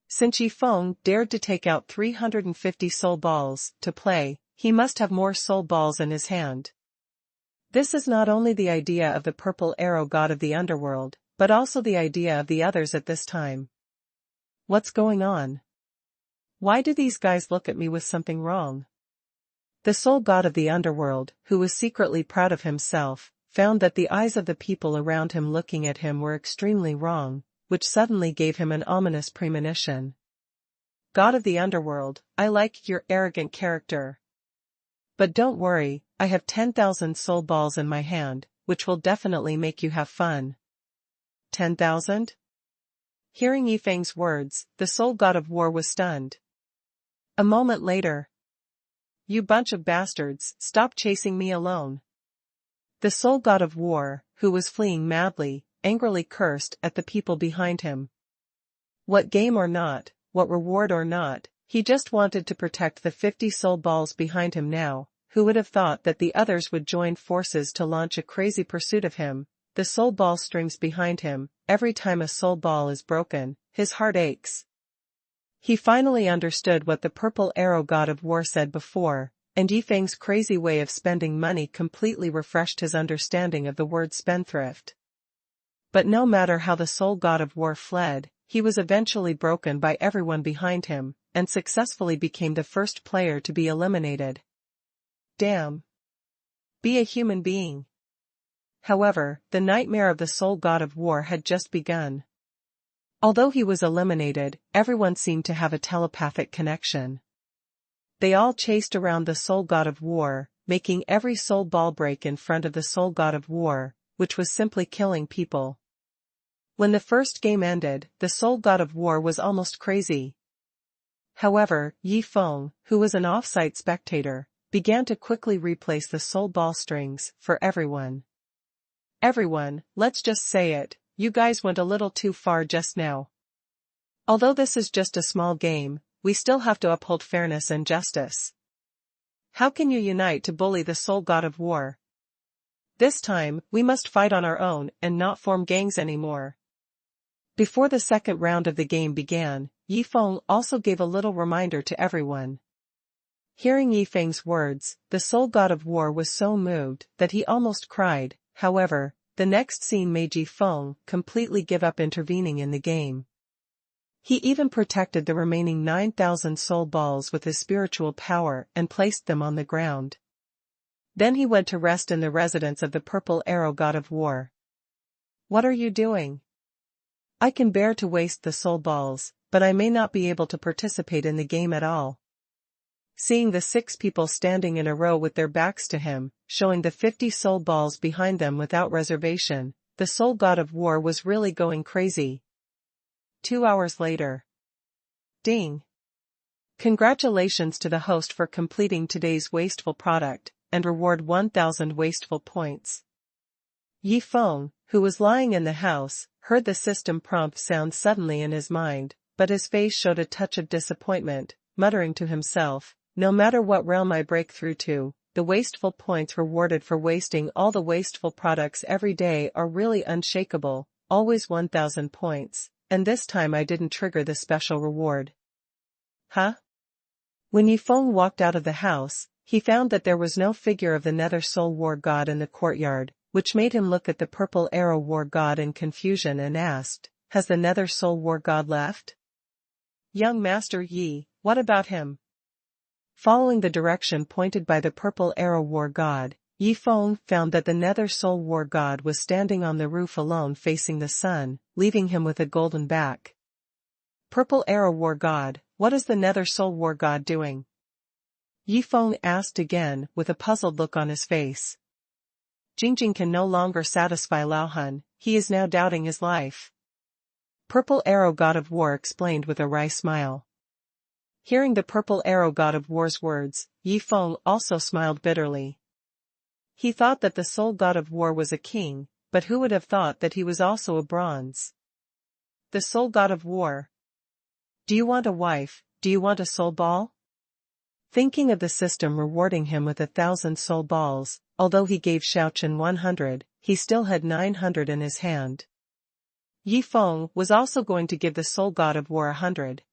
Since Yi Feng dared to take out 350 soul balls to play, he must have more soul balls in his hand. This is not only the idea of the Purple Arrow god of the underworld, but also the idea of the others at this time. What's going on? Why do these guys look at me with something wrong? The soul god of the underworld, who was secretly proud of himself, found that the eyes of the people around him looking at him were extremely wrong, which suddenly gave him an ominous premonition. God of the underworld, I like your arrogant character. But don't worry, I have 10,000 soul balls in my hand, which will definitely make you have fun. 10,000? Hearing Yifeng's words, the soul god of war was stunned. A moment later. You bunch of bastards, stop chasing me alone. The soul god of war, who was fleeing madly, angrily cursed at the people behind him. What game or not, what reward or not, he just wanted to protect the 50 soul balls behind him now. Who would have thought that the others would join forces to launch a crazy pursuit of him? The soul ball strings behind him. Every time a soul ball is broken, his heart aches. He finally understood what the purple arrow god of war said before, and Yifeng's crazy way of spending money completely refreshed his understanding of the word spendthrift. But no matter how the soul god of war fled, he was eventually broken by everyone behind him, and successfully became the first player to be eliminated. Damn. Be a human being. However, the nightmare of the soul god of war had just begun. Although he was eliminated, everyone seemed to have a telepathic connection. They all chased around the soul god of war, making every soul ball break in front of the soul god of war, which was simply killing people. When the first game ended, the soul god of war was almost crazy. However, Yifeng, who was an off-site spectator, began to quickly replace the soul ball strings for everyone. Everyone, let's just say it, you guys went a little too far just now. Although this is just a small game, we still have to uphold fairness and justice. How can you unite to bully the soul god of war? This time, we must fight on our own and not form gangs anymore. Before the second round of the game began, Yifeng also gave a little reminder to everyone. Hearing Yifeng's words, the soul god of war was so moved that he almost cried. However, the next scene made Yifeng completely give up intervening in the game. He even protected the remaining 9,000 soul balls with his spiritual power and placed them on the ground. Then he went to rest in the residence of the purple arrow god of war. What are you doing? I can bear to waste the soul balls, but I may not be able to participate in the game at all. Seeing the 6 people standing in a row with their backs to him, showing the 50 soul balls behind them without reservation, the soul god of war was really going crazy. 2 hours later. Ding! Congratulations to the host for completing today's wasteful product, and reward 1,000 wasteful points. Yifeng, who was lying in the house, heard the system prompt sound suddenly in his mind, but his face showed a touch of disappointment, muttering to himself, no matter what realm I break through to, the wasteful points rewarded for wasting all the wasteful products every day are really unshakable, always 1,000 points, and this time I didn't trigger the special reward. Huh? When Yifeng walked out of the house, he found that there was no figure of the Nether Soul War God in the courtyard, which made him look at the Purple Arrow War God in confusion and asked, has the Nether Soul War God left? Young Master Yi, what about him? Following the direction pointed by the Purple Arrow War God, Yifeng found that the Nether Soul War God was standing on the roof alone facing the sun, leaving him with a golden back. Purple Arrow War God, what is the Nether Soul War God doing? Yifeng asked again with a puzzled look on his face. Jingjing can no longer satisfy Laohan, he is now doubting his life. Purple Arrow God of War explained with a wry smile. Hearing the Purple Arrow God of War's words, Yifeng also smiled bitterly. He thought that the Soul God of War was a king, but who would have thought that he was also a bronze? The Soul God of War. Do you want a wife, do you want a soul ball? Thinking of the system rewarding him with 1,000 soul balls, although he gave Xiaochen 100, he still had 900 in his hand. Yifeng was also going to give the Soul God of War 100.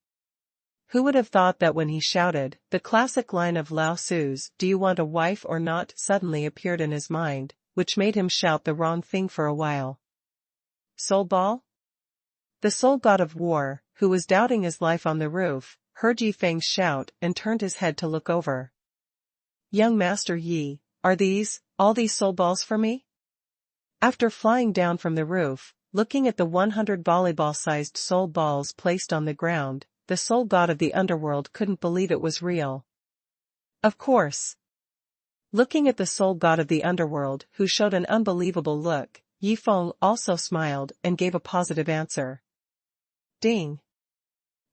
Who would have thought that when he shouted, the classic line of Lao Tzu's, do you want a wife or not, suddenly appeared in his mind, which made him shout the wrong thing for a while. Soul ball? The Soul God of War, who was doubting his life on the roof, heard Yifeng's shout and turned his head to look over. Young Master Yi, are all these soul balls for me? After flying down from the roof, looking at the 100 volleyball-sized soul balls placed on the ground, the sole god of the underworld couldn't believe it was real. Of course. Looking at the sole god of the underworld, who showed an unbelievable look, Yifeng also smiled and gave a positive answer. Ding.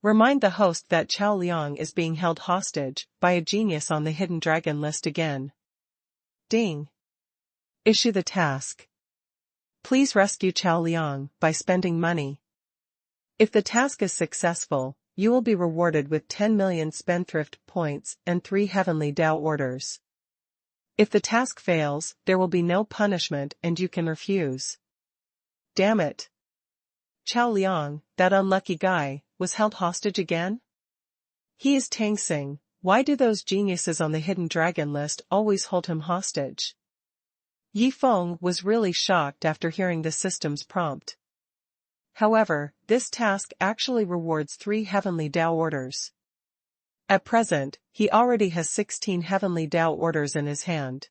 Remind the host that Chao Liang is being held hostage by a genius on the hidden dragon list again. Ding. Issue the task. Please rescue Chao Liang by spending money. If the task is successful, you will be rewarded with 10 million spendthrift points and 3 heavenly Dao orders. If the task fails, there will be no punishment and you can refuse. Damn it. Chao Liang, that unlucky guy, was held hostage again? He is Tang Xing. Why do those geniuses on the hidden dragon list always hold him hostage? Yifeng was really shocked after hearing the system's prompt. However, this task actually rewards 3 heavenly Dao orders. At present, he already has 16 heavenly Dao orders in his hand.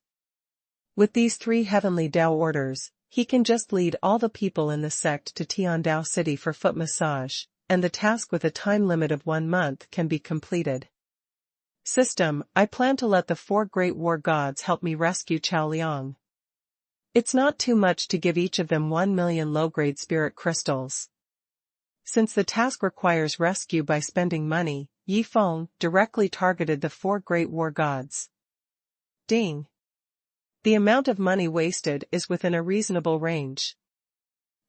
With these 3 heavenly Dao orders, he can just lead all the people in the sect to Tiandao City for foot massage, and the task with a time limit of 1 month can be completed. System, I plan to let the 4 great war gods help me rescue Chao Liang. It's not too much to give each of them 1 million low-grade spirit crystals. Since the task requires rescue by spending money, Yifeng directly targeted the 4 great war gods. Ding. The amount of money wasted is within a reasonable range.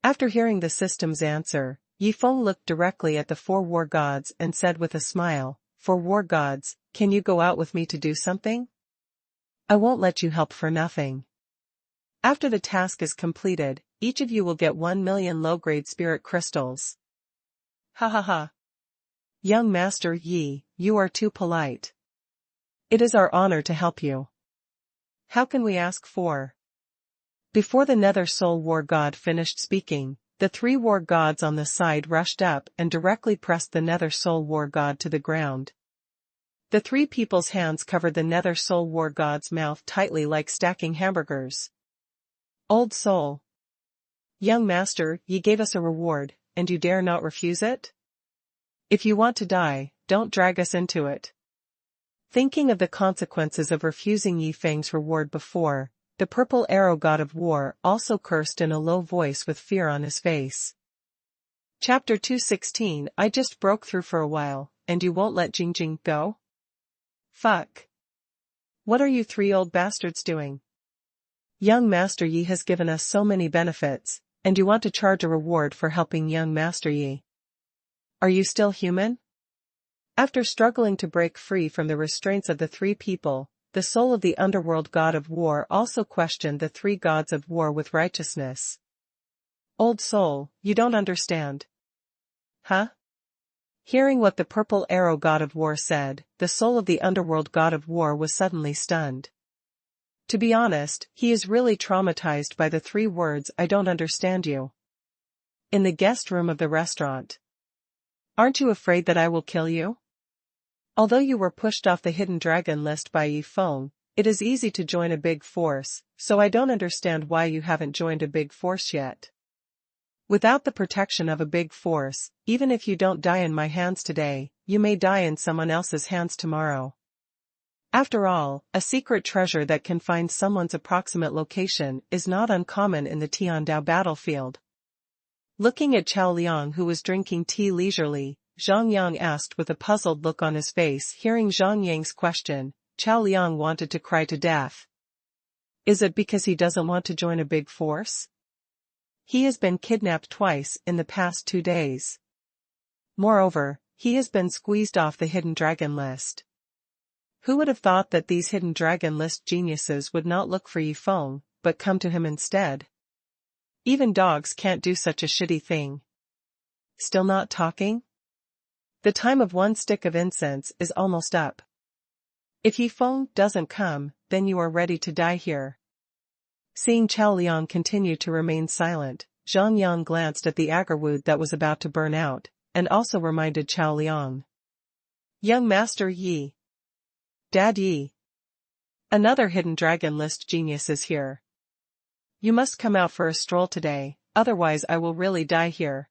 After hearing the system's answer, Yifeng looked directly at the 4 war gods and said with a smile, 4 war gods, can you go out with me to do something? I won't let you help for nothing. After the task is completed, each of you will get 1 million low-grade spirit crystals. Ha ha ha. Young Master Yi, you are too polite. It is our honor to help you. How can we ask for? Before the Nether Soul War God finished speaking, the 3 war gods on the side rushed up and directly pressed the Nether Soul War God to the ground. The 3 people's hands covered the Nether Soul War God's mouth tightly like stacking hamburgers. Old soul. Young Master, ye gave us a reward, and you dare not refuse it? If you want to die, don't drag us into it. Thinking of the consequences of refusing Yifeng's reward before, the purple arrow god of war also cursed in a low voice with fear on his face. Chapter 216 I just broke through for a while, and you won't let Jingjing go? Fuck. What are you 3 old bastards doing? Young Master Yi has given us so many benefits, and you want to charge a reward for helping young Master Yi. Are you still human? After struggling to break free from the restraints of the 3 people, the soul of the underworld god of war also questioned the 3 gods of war with righteousness. Old soul, you don't understand. Huh? Hearing what the purple arrow god of war said, the soul of the underworld god of war was suddenly stunned. To be honest, he is really traumatized by the 3 words I don't understand you. In the guest room of the restaurant. Aren't you afraid that I will kill you? Although you were pushed off the hidden dragon list by Yifeng, it is easy to join a big force, so I don't understand why you haven't joined a big force yet. Without the protection of a big force, even if you don't die in my hands today, you may die in someone else's hands tomorrow. After all, a secret treasure that can find someone's approximate location is not uncommon in the Tiandao battlefield. Looking at Chao Liang who was drinking tea leisurely, Zhang Yang asked with a puzzled look on his face. Hearing Zhang Yang's question, Chao Liang wanted to cry to death. Is it because he doesn't want to join a big force? He has been kidnapped twice in the past 2 days. Moreover, he has been squeezed off the hidden dragon list. Who would have thought that these hidden dragon list geniuses would not look for Yifeng, but come to him instead? Even dogs can't do such a shitty thing. Still not talking? The time of 1 stick of incense is almost up. If Yifeng doesn't come, then you are ready to die here. Seeing Chao Liang continue to remain silent, Zhang Yang glanced at the agarwood that was about to burn out, and also reminded Chao Liang. Young Master Yi. Dad Yi. Another hidden dragon list genius is here. You must come out for a stroll today, otherwise I will really die here.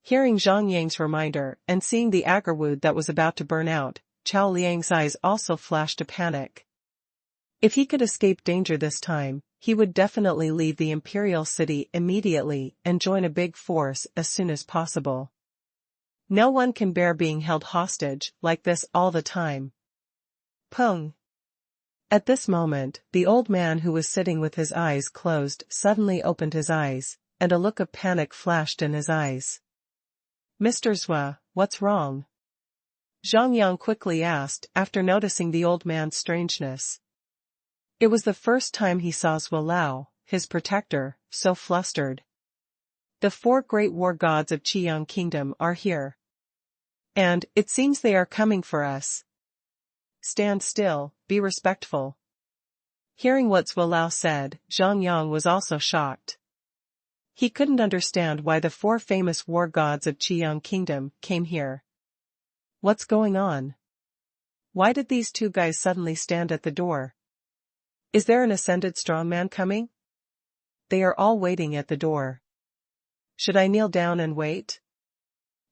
Hearing Zhang Yang's reminder and seeing the agarwood that was about to burn out, Chao Liang's eyes also flashed a panic. If he could escape danger this time, he would definitely leave the imperial city immediately and join a big force as soon as possible. No one can bear being held hostage like this all the time. Peng. At this moment, the old man who was sitting with his eyes closed suddenly opened his eyes, and a look of panic flashed in his eyes. Mr. Zhua, what's wrong? Zhang Yang quickly asked after noticing the old man's strangeness. It was the first time he saw Zhua Lao, his protector, so flustered. The 4 great war gods of Qiyang Kingdom are here. And, it seems they are coming for us. Stand still, be respectful. Hearing what Zhua Lao said, Zhang Yang was also shocked. He couldn't understand why the 4 famous war gods of Qiyang Kingdom came here. What's going on? Why did these 2 guys suddenly stand at the door? Is there an ascended strongman coming? They are all waiting at the door. Should I kneel down and wait?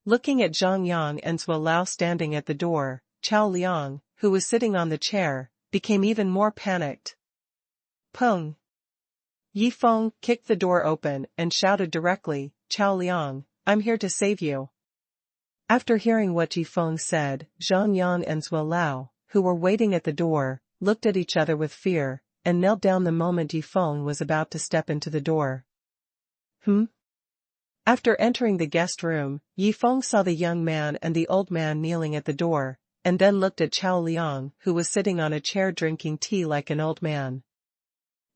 Looking at Zhang Yang and Zhua Lao standing at the door, Chao Liang, who was sitting on the chair, became even more panicked. Peng. Yi Feng kicked the door open and shouted directly, Chao Liang, I'm here to save you. After hearing what Yi Feng said, Zhang Yang and Zhua Lao, who were waiting at the door, looked at each other with fear, and knelt down the moment Yi Feng was about to step into the door. After entering the guest room, Yi Feng saw the young man and the old man kneeling at the door, and then looked at Chao Liang, who was sitting on a chair drinking tea like an old man.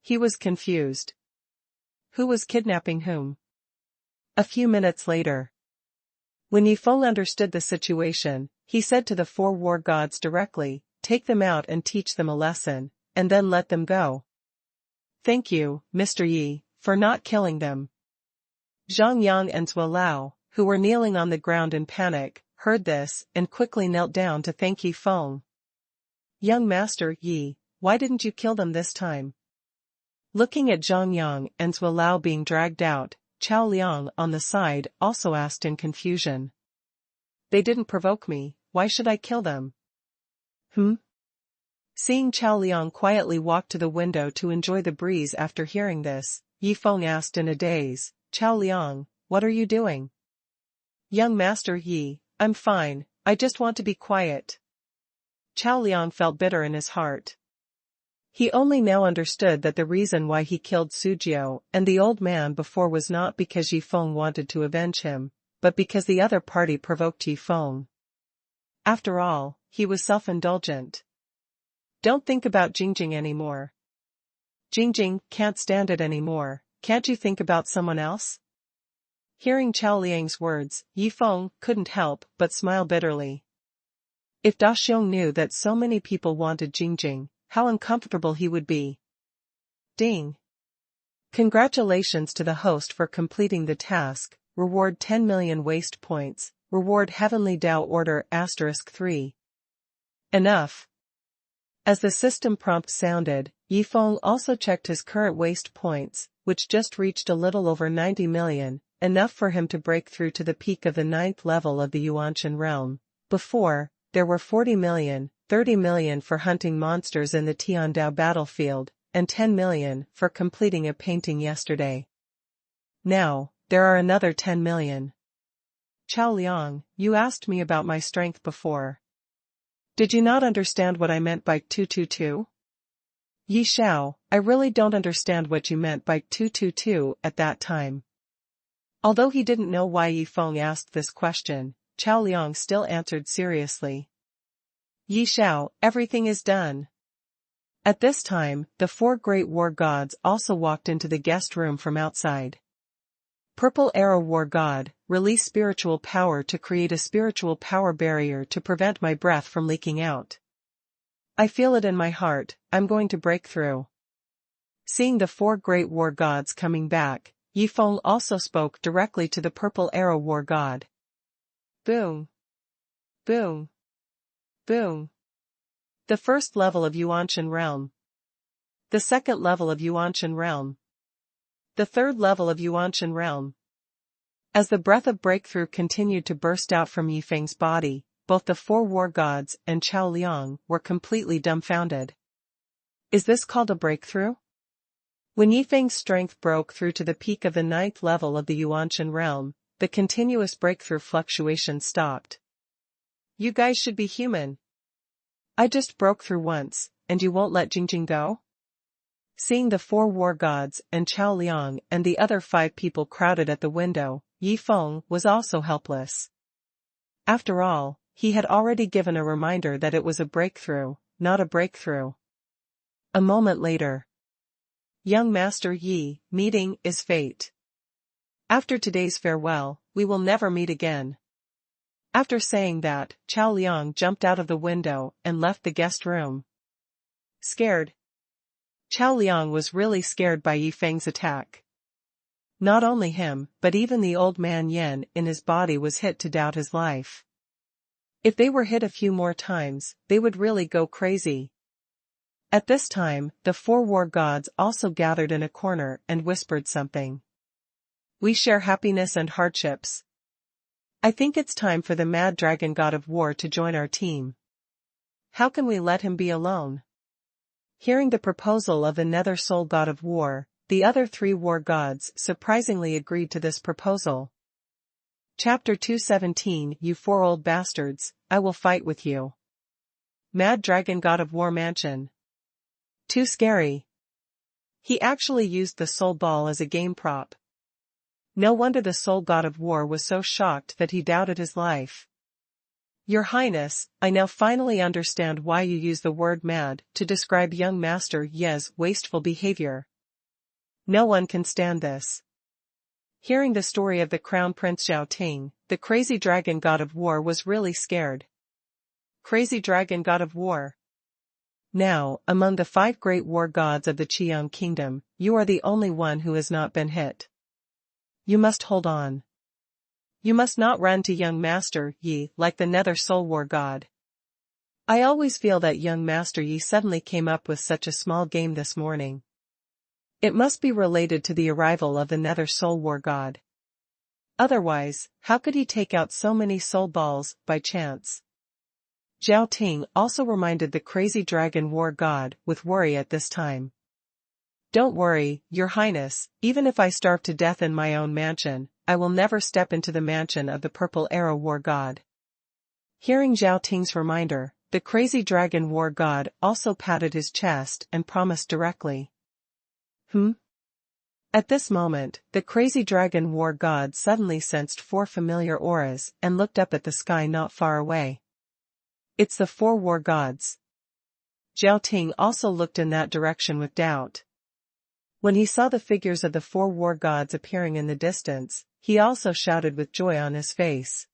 He was confused. Who was kidnapping whom? A few minutes later, when Yi Feng understood the situation, he said to the 4 war gods directly, take them out and teach them a lesson, and then let them go. Thank you, Mr. Yi, for not killing them. Zhang Yang and Zhua Lao, who were kneeling on the ground in panic, heard this and quickly knelt down to thank Yi Feng. Young Master Yi, why didn't you kill them this time? Looking at Zhang Yang and Zhua Lao being dragged out, Chao Liang on the side also asked in confusion. They didn't provoke me, why should I kill them? Seeing Chao Liang quietly walk to the window to enjoy the breeze after hearing this, Yi Feng asked in a daze, Chao Liang, what are you doing? Young Master Yi, I'm fine, I just want to be quiet. Chao Liang felt bitter in his heart. He only now understood that the reason why he killed Sujiu and the old man before was not because Yi Feng wanted to avenge him, but because the other party provoked Yi Feng. After all, he was self-indulgent. Don't think about Jingjing anymore. Jingjing can't stand it anymore, can't you think about someone else? Hearing Chao Liang's words, Yi Feng couldn't help but smile bitterly. If Da Xiong knew that so many people wanted Jingjing, how uncomfortable he would be. Ding. Congratulations to the host for completing the task, reward 10 million waste points, reward Heavenly Tao Order *3. Enough. As the system prompt sounded, Yi Feng also checked his current waste points, which just reached a little over 90 million, enough for him to break through to the peak of the 9th level of the Yuanshan realm. Before, there were 40 million, 30 million for hunting monsters in the Tiandao battlefield, and 10 million for completing a painting yesterday. Now, there are another 10 million. Chao Liang, you asked me about my strength before. Did you not understand what I meant by 222? Yi Xiao, I really don't understand what you meant by 222 at that time. Although he didn't know why Yi Feng asked this question, Chao Liang still answered seriously. Yi Xiao, everything is done. At this time, the 4 great war gods also walked into the guest room from outside. Purple Arrow War God, release spiritual power to create a spiritual power barrier to prevent my breath from leaking out. I feel it in my heart, I'm going to break through. Seeing the 4 great war gods coming back, Yi Feng also spoke directly to the Purple Arrow War God. Boom. Boom. Boom. The first level of Yuanshan realm. The second level of Yuanshan realm. The third level of Yuanshan realm. As the breath of breakthrough continued to burst out from Yifeng's body, both the four war gods and Qiao Liang were completely dumbfounded. Is this called a breakthrough? When Yifeng's strength broke through to the peak of the 9th level of the Yuanshan realm, the continuous breakthrough fluctuation stopped. You guys should be human. I just broke through once, and you won't let Jingjing go? Seeing the four war gods and Qiao Liang and the other 5 people crowded at the window, Yifeng was also helpless. After all, he had already given a reminder that it was a breakthrough, not a breakthrough. A moment later. Young Master Yi, meeting is fate. After today's farewell, we will never meet again. After saying that, Qiao Liang jumped out of the window and left the guest room. Scared. Qiao Liang was really scared by Yifeng's attack. Not only him, but even the old man Yan in his body was hit to doubt his life. If they were hit a few more times, they would really go crazy. At this time, the four war gods also gathered in a corner and whispered something. We share happiness and hardships. I think it's time for the mad dragon god of war to join our team. How can we let him be alone? Hearing the proposal of the nether soul god of war, the other 3 war gods surprisingly agreed to this proposal. Chapter 217 You 4 old bastards, I will fight with you. Mad Dragon God of War Mansion. Too scary. He actually used the soul ball as a game prop. No wonder the soul god of war was so shocked that he doubted his life. Your Highness, I now finally understand why you use the word mad to describe young Master Ye's wasteful behavior. No one can stand this. Hearing the story of the Crown Prince Zhao Ting, the crazy dragon god of war was really scared. Crazy dragon god of war. Now, among the 5 great war gods of the Qiang kingdom, you are the only one who has not been hit. You must hold on. You must not run to young Master Yi like the Nether Soul War God. I always feel that young Master Yi suddenly came up with such a small game this morning. It must be related to the arrival of the Nether Soul War God. Otherwise, how could he take out so many soul balls by chance? Zhao Ting also reminded the crazy dragon war god with worry at this time. Don't worry, Your Highness, even if I starve to death in my own mansion, I will never step into the mansion of the Purple Arrow War God. Hearing Zhao Ting's reminder, the crazy dragon war god also patted his chest and promised directly. At this moment, the crazy dragon war god suddenly sensed 4 familiar auras and looked up at the sky not far away. It's the 4 war gods. Zhao Ting also looked in that direction with doubt. When he saw the figures of the 4 war gods appearing in the distance, he also shouted with joy on his face.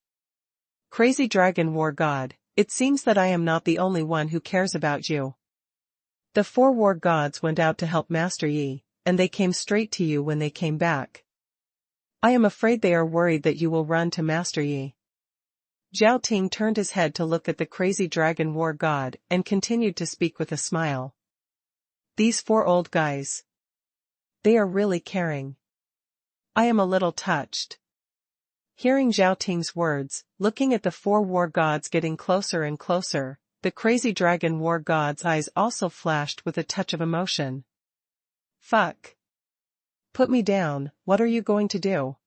Crazy dragon war god, it seems that I am not the only one who cares about you. The 4 war gods went out to help Master Yi, and they came straight to you when they came back. I am afraid they are worried that you will run to Master Yi. Zhao Ting turned his head to look at the crazy dragon war god and continued to speak with a smile. These 4 old guys. They are really caring. I am a little touched. Hearing Zhao Ting's words, looking at the 4 war gods getting closer and closer, the crazy dragon war god's eyes also flashed with a touch of emotion. Fuck. Put me down, what are you going to do?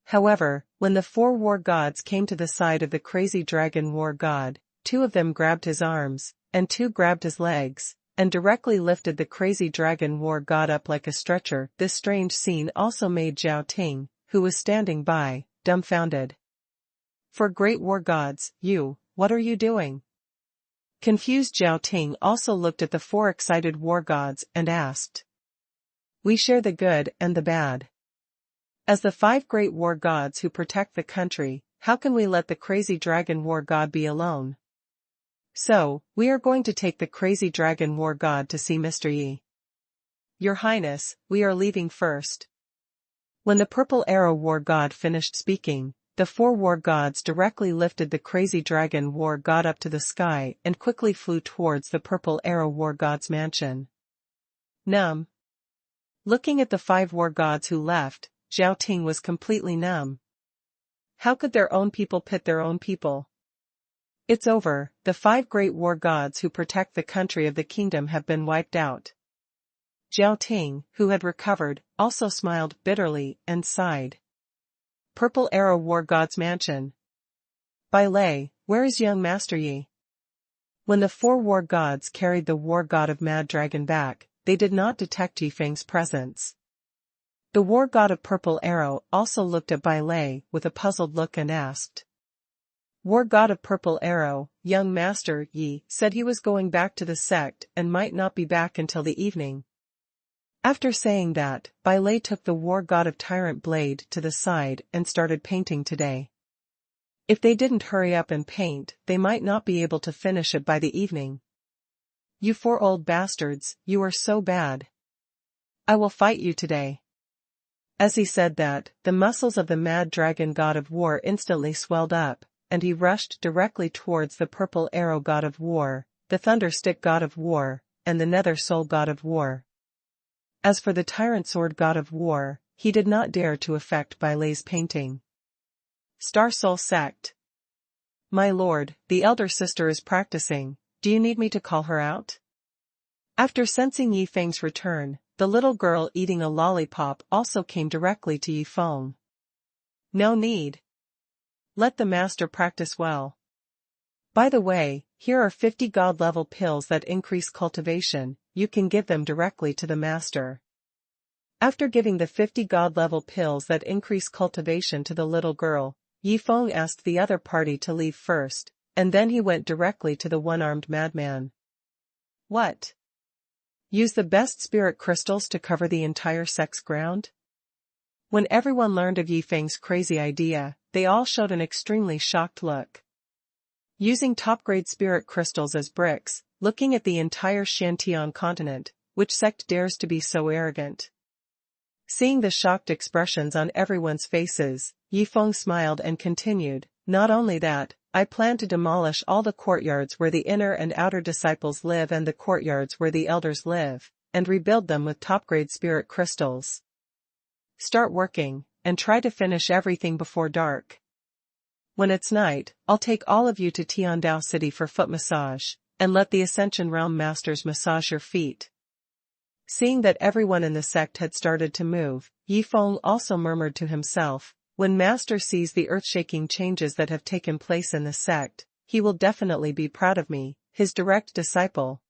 However, when the 4 war gods came to the side of the crazy dragon war god, 2 of them grabbed his arms, and 2 grabbed his legs, and directly lifted the crazy dragon war god up like a stretcher. This strange scene also made Zhao Ting, who was standing by, dumbfounded. For great war gods, what are you doing? Confused Zhao Ting also looked at the 4 excited war gods and asked. We share the good and the bad. As the 5 great war gods who protect the country, how can we let the crazy dragon war god be alone? So, we are going to take the crazy dragon war god to see Mr. Yi. Your Highness, we are leaving first. When the Purple Arrow war god finished speaking, the 4 war gods directly lifted the crazy dragon war god up to the sky and quickly flew towards the Purple Arrow war god's mansion. Numb. Looking at the 5 war gods who left, Zhao Ting was completely numb. How could their own people pit their own people? It's over, the 5 great war gods who protect the country of the kingdom have been wiped out. Zhao Ting, who had recovered, also smiled bitterly and sighed. Purple Arrow War God's Mansion. Bai Lei, where is young Master Yi? When the 4 war gods carried the war god of Mad Dragon back, they did not detect Yifeng's presence. The war god of Purple Arrow also looked at Bai Lei with a puzzled look and asked. War god of Purple Arrow, young Master Yi said he was going back to the sect and might not be back until the evening. After saying that, Bai Lei took the war god of Tyrant Blade to the side and started painting today. If they didn't hurry up and paint, they might not be able to finish it by the evening. You 4 old bastards, you are so bad. I will fight you today. As he said that, the muscles of the Mad Dragon god of war instantly swelled up, and he rushed directly towards the Purple Arrow god of war, the Thunder Stick god of war, and the Nether Soul god of war. As for the Tyrant Sword god of war, he did not dare to affect Bai Lei's painting. Star Soul Sect. My lord, the elder sister is practicing, do you need me to call her out? After sensing Yifeng's return, the little girl eating a lollipop also came directly to Yifeng. No need. Let the master practice well. By the way, here are 50 god-level pills that increase cultivation, you can give them directly to the master. After giving the 50 god-level pills that increase cultivation to the little girl, Yifeng asked the other party to leave first, and then he went directly to the one-armed madman. What? Use the best spirit crystals to cover the entire sect's ground? When everyone learned of Yifeng's crazy idea, they all showed an extremely shocked look. Using top-grade spirit crystals as bricks, looking at the entire Shantian continent, which sect dares to be so arrogant? Seeing the shocked expressions on everyone's faces, Yifeng smiled and continued, not only that, I plan to demolish all the courtyards where the inner and outer disciples live and the courtyards where the elders live, and rebuild them with top-grade spirit crystals. Start working, and try to finish everything before dark. When it's night, I'll take all of you to Tiandao City for foot massage, and let the Ascension Realm Masters massage your feet. Seeing that everyone in the sect had started to move, Yifeng also murmured to himself, when Master sees the earth-shaking changes that have taken place in the sect, he will definitely be proud of me, his direct disciple.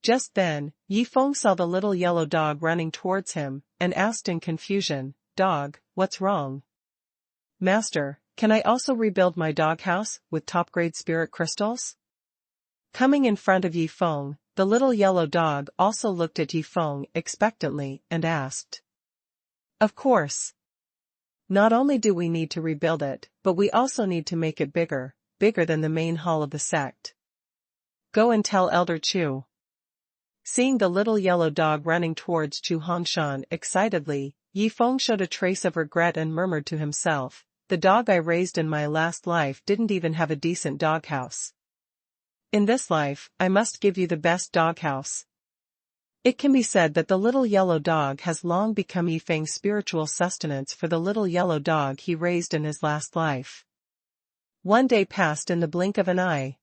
Just then, Yifeng saw the little yellow dog running towards him, and asked in confusion, Dog, what's wrong? Master, can I also rebuild my doghouse with top-grade spirit crystals? Coming in front of Yifeng, the little yellow dog also looked at Yifeng expectantly and asked. Of course. Not only do we need to rebuild it, but we also need to make it bigger than the main hall of the sect. Go and tell Elder Chu. Seeing the little yellow dog running towards Chu Hongshan excitedly, Yifeng showed a trace of regret and murmured to himself, the dog I raised in my last life didn't even have a decent doghouse. In this life, I must give you the best doghouse. It can be said that the little yellow dog has long become Yifeng's spiritual sustenance for the little yellow dog he raised in his last life. One day passed in the blink of an eye.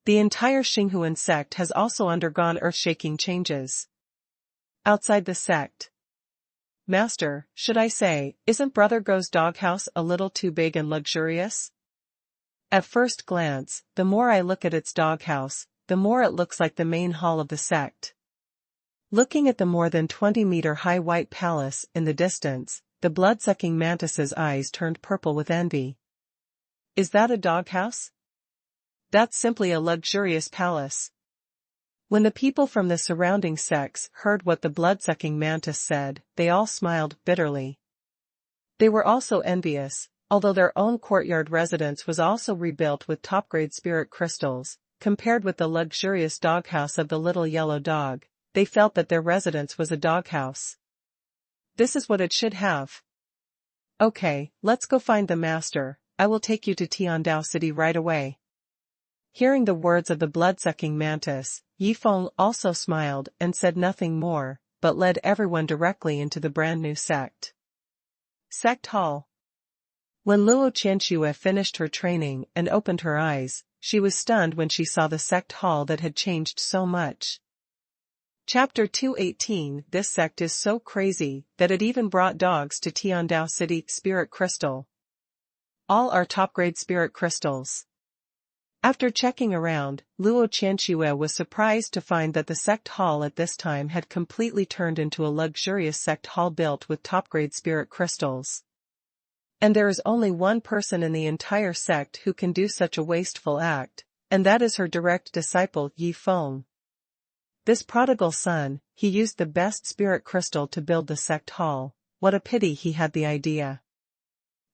The entire Xinghuan sect has also undergone earth-shaking changes. Outside the sect. Master, should I say, isn't Brother Go's doghouse a little too big and luxurious? At first glance, the more I look at its doghouse, the more it looks like the main hall of the sect. Looking at the more than 20-meter-high white palace in the distance, the blood-sucking mantis's eyes turned purple with envy. Is that a doghouse? That's simply a luxurious palace. When the people from the surrounding sects heard what the blood-sucking mantis said, they all smiled bitterly. They were also envious, although their own courtyard residence was also rebuilt with top-grade spirit crystals, compared with the luxurious doghouse of the little yellow dog. They felt that their residence was a doghouse. This is what it should have. Okay, let's go find the master, I will take you to Tiandao City right away. Hearing the words of the blood-sucking mantis, Yifeng also smiled and said nothing more, but led everyone directly into the brand new sect. Sect Hall. When Luo Qianxue finished her training and opened her eyes, she was stunned when she saw the sect hall that had changed so much. Chapter 218. This sect is so crazy that it even brought dogs to Tiandao City. Spirit Crystal. All are top-grade spirit crystals. After checking around, Luo Qianxue was surprised to find that the sect hall at this time had completely turned into a luxurious sect hall built with top-grade spirit crystals. And there is only one person in the entire sect who can do such a wasteful act, and that is her direct disciple Yi Feng. This prodigal son, he used the best spirit crystal to build the sect hall. What a pity he had the idea.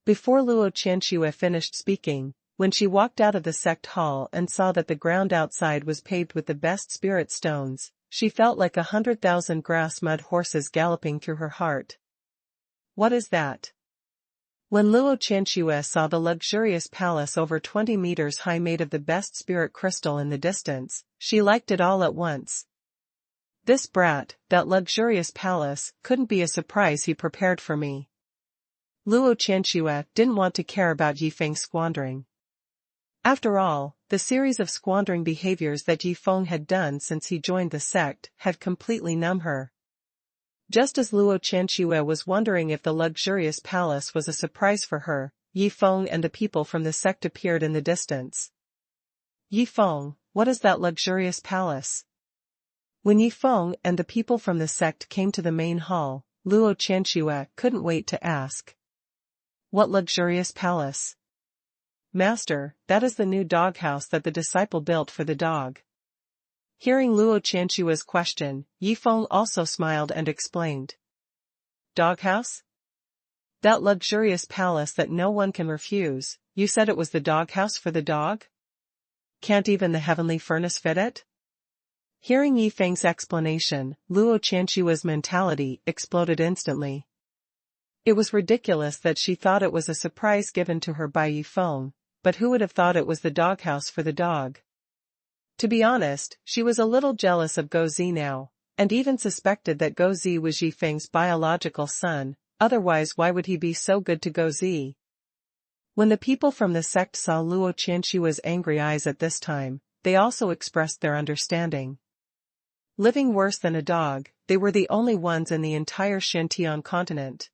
Before Luo Qianxue finished speaking, when she walked out of the sect hall and saw that the ground outside was paved with the best spirit stones, she felt like 100,000 grass mud horses galloping through her heart. What is that? When Luo Qianxue saw the luxurious palace over 20 meters high made of the best spirit crystal in the distance, she liked it all at once. This brat, that luxurious palace, couldn't be a surprise he prepared for me. Luo Qianxue didn't want to care about Yi Feng's squandering. After all, the series of squandering behaviors that Yi Feng had done since he joined the sect had completely numbed her. Just as Luo Qianxue was wondering if the luxurious palace was a surprise for her, Yi Feng and the people from the sect appeared in the distance. Yi Feng, what is that luxurious palace? When Yi Feng and the people from the sect came to the main hall, Luo Qianxue couldn't wait to ask. What luxurious palace? Master, that is the new doghouse that the disciple built for the dog. Hearing Luo Qianxue's question, Yi Feng also smiled and explained. Doghouse? That luxurious palace that no one can refuse, you said it was the doghouse for the dog? Can't even the heavenly furnace fit it? Hearing Yi Feng's explanation, Luo Qianxue's mentality exploded instantly. It was ridiculous that she thought it was a surprise given to her by Yi Feng, but who would have thought it was the doghouse for the dog? To be honest, she was a little jealous of Guozi now, and even suspected that Guozi was Yi Feng's biological son, otherwise why would he be so good to Guozi? When the people from the sect saw Luo Qianxue's angry eyes at this time, they also expressed their understanding. Living worse than a dog, they were the only ones in the entire Xintian continent.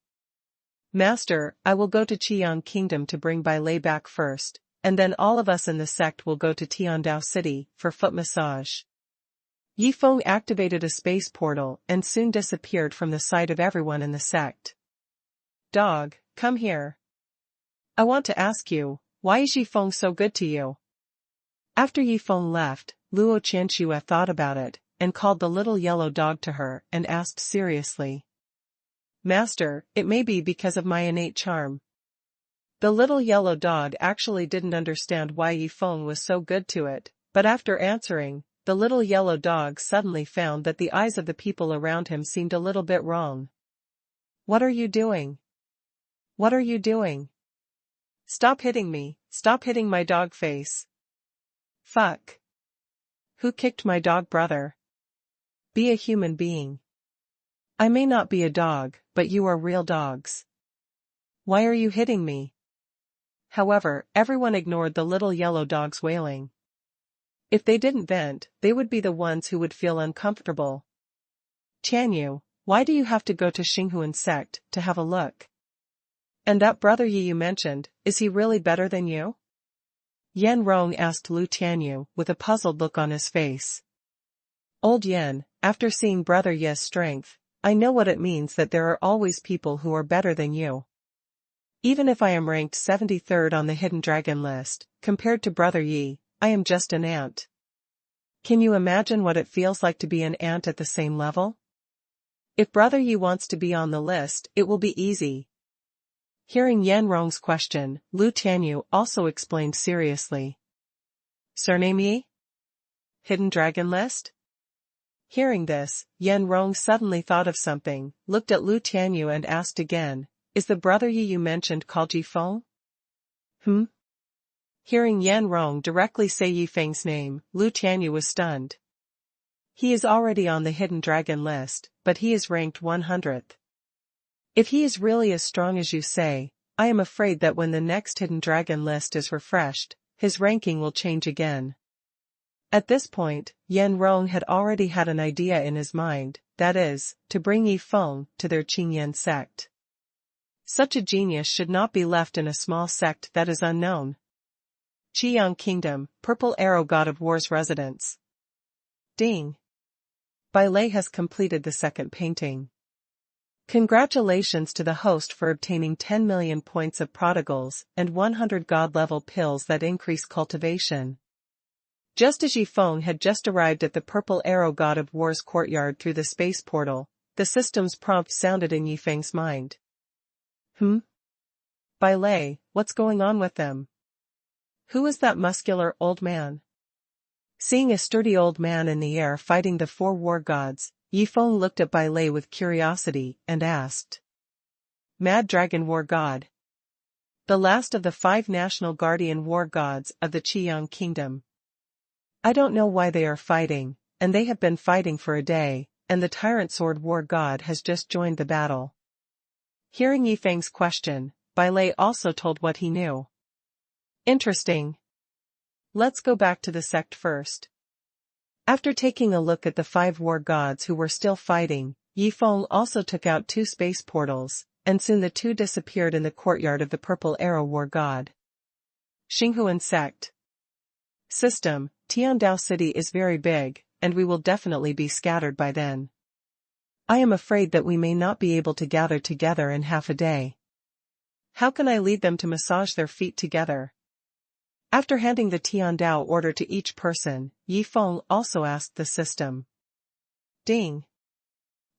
Master, I will go to Qiyang Kingdom to bring Bai Lei back first, and then all of us in the sect will go to Tiandao City for foot massage. Yi Feng activated a space portal and soon disappeared from the sight of everyone in the sect. Dog, come here. I want to ask you, why is Yi Feng so good to you? After Yi Feng left, Luo Qianxue thought about it, and called the little yellow dog to her and asked seriously. Master, it may be because of my innate charm. The little yellow dog actually didn't understand why Yi Feng was so good to it, but after answering, the little yellow dog suddenly found that the eyes of the people around him seemed a little bit wrong. What are you doing? What are you doing? Stop hitting me, stop hitting my dog face. Fuck. Who kicked my dog brother? Be a human being. I may not be a dog, but you are real dogs. Why are you hitting me? However, everyone ignored the little yellow dog's wailing. If they didn't vent, they would be the ones who would feel uncomfortable. Tianyu, why do you have to go to Xinghuan sect to have a look? And that brother Yi you mentioned, is he really better than you? Yan Rong asked Lu Tianyu with a puzzled look on his face. Old Yan, after seeing brother Ye's strength, I know what it means that there are always people who are better than you. Even if I am ranked 73rd on the hidden dragon list, compared to brother Yi, I am just an ant. Can you imagine what it feels like to be an ant at the same level? If brother Yi wants to be on the list, it will be easy. Hearing Yan Rong's question, Lu Tianyu also explained seriously. Surname Yi? Hidden dragon list? Hearing this, Yan Rong suddenly thought of something, looked at Lu Tianyu and asked again, is the brother Yi you mentioned called Yi Feng? Hearing Yan Rong directly say Yi Feng's name, Lu Tianyu was stunned. He is already on the hidden dragon list, but he is ranked 100th. If he is really as strong as you say, I am afraid that when the next hidden dragon list is refreshed, his ranking will change again. At this point, Yan Rong had already had an idea in his mind, that is, to bring Yi Feng to their Qingyan sect. Such a genius should not be left in a small sect that is unknown. Qiyang Kingdom, Purple Arrow God of War's residence. Ding. Bai Lei has completed the second painting. Congratulations to the host for obtaining 10 million points of prodigals and 100 god-level pills that increase cultivation. Just as Yi Feng had just arrived at the Purple Arrow God of War's courtyard through the space portal, the system's prompt sounded in Yi Feng's mind. Bai Lei, what's going on with them? Who is that muscular old man? Seeing a sturdy old man in the air fighting the 4 war gods, Yi Feng looked at Bai Lei with curiosity and asked. Mad Dragon War God. The last of the 5 national guardian war gods of the Qiyang Kingdom. I don't know why they are fighting, and they have been fighting for a day, and the Tyrant Sword War God has just joined the battle. Hearing Yi Feng's question, Bai Lei also told what he knew. Interesting. Let's go back to the sect first. After taking a look at the 5 war gods who were still fighting, Yi Feng also took out 2 space portals, and soon the 2 disappeared in the courtyard of the Purple Arrow War God. Xinghuan Sect. System, Tiandao City is very big, and we will definitely be scattered by then. I am afraid that we may not be able to gather together in half a day. How can I lead them to massage their feet together? After handing the Tiandao order to each person, Yi Feng also asked the system. Ding.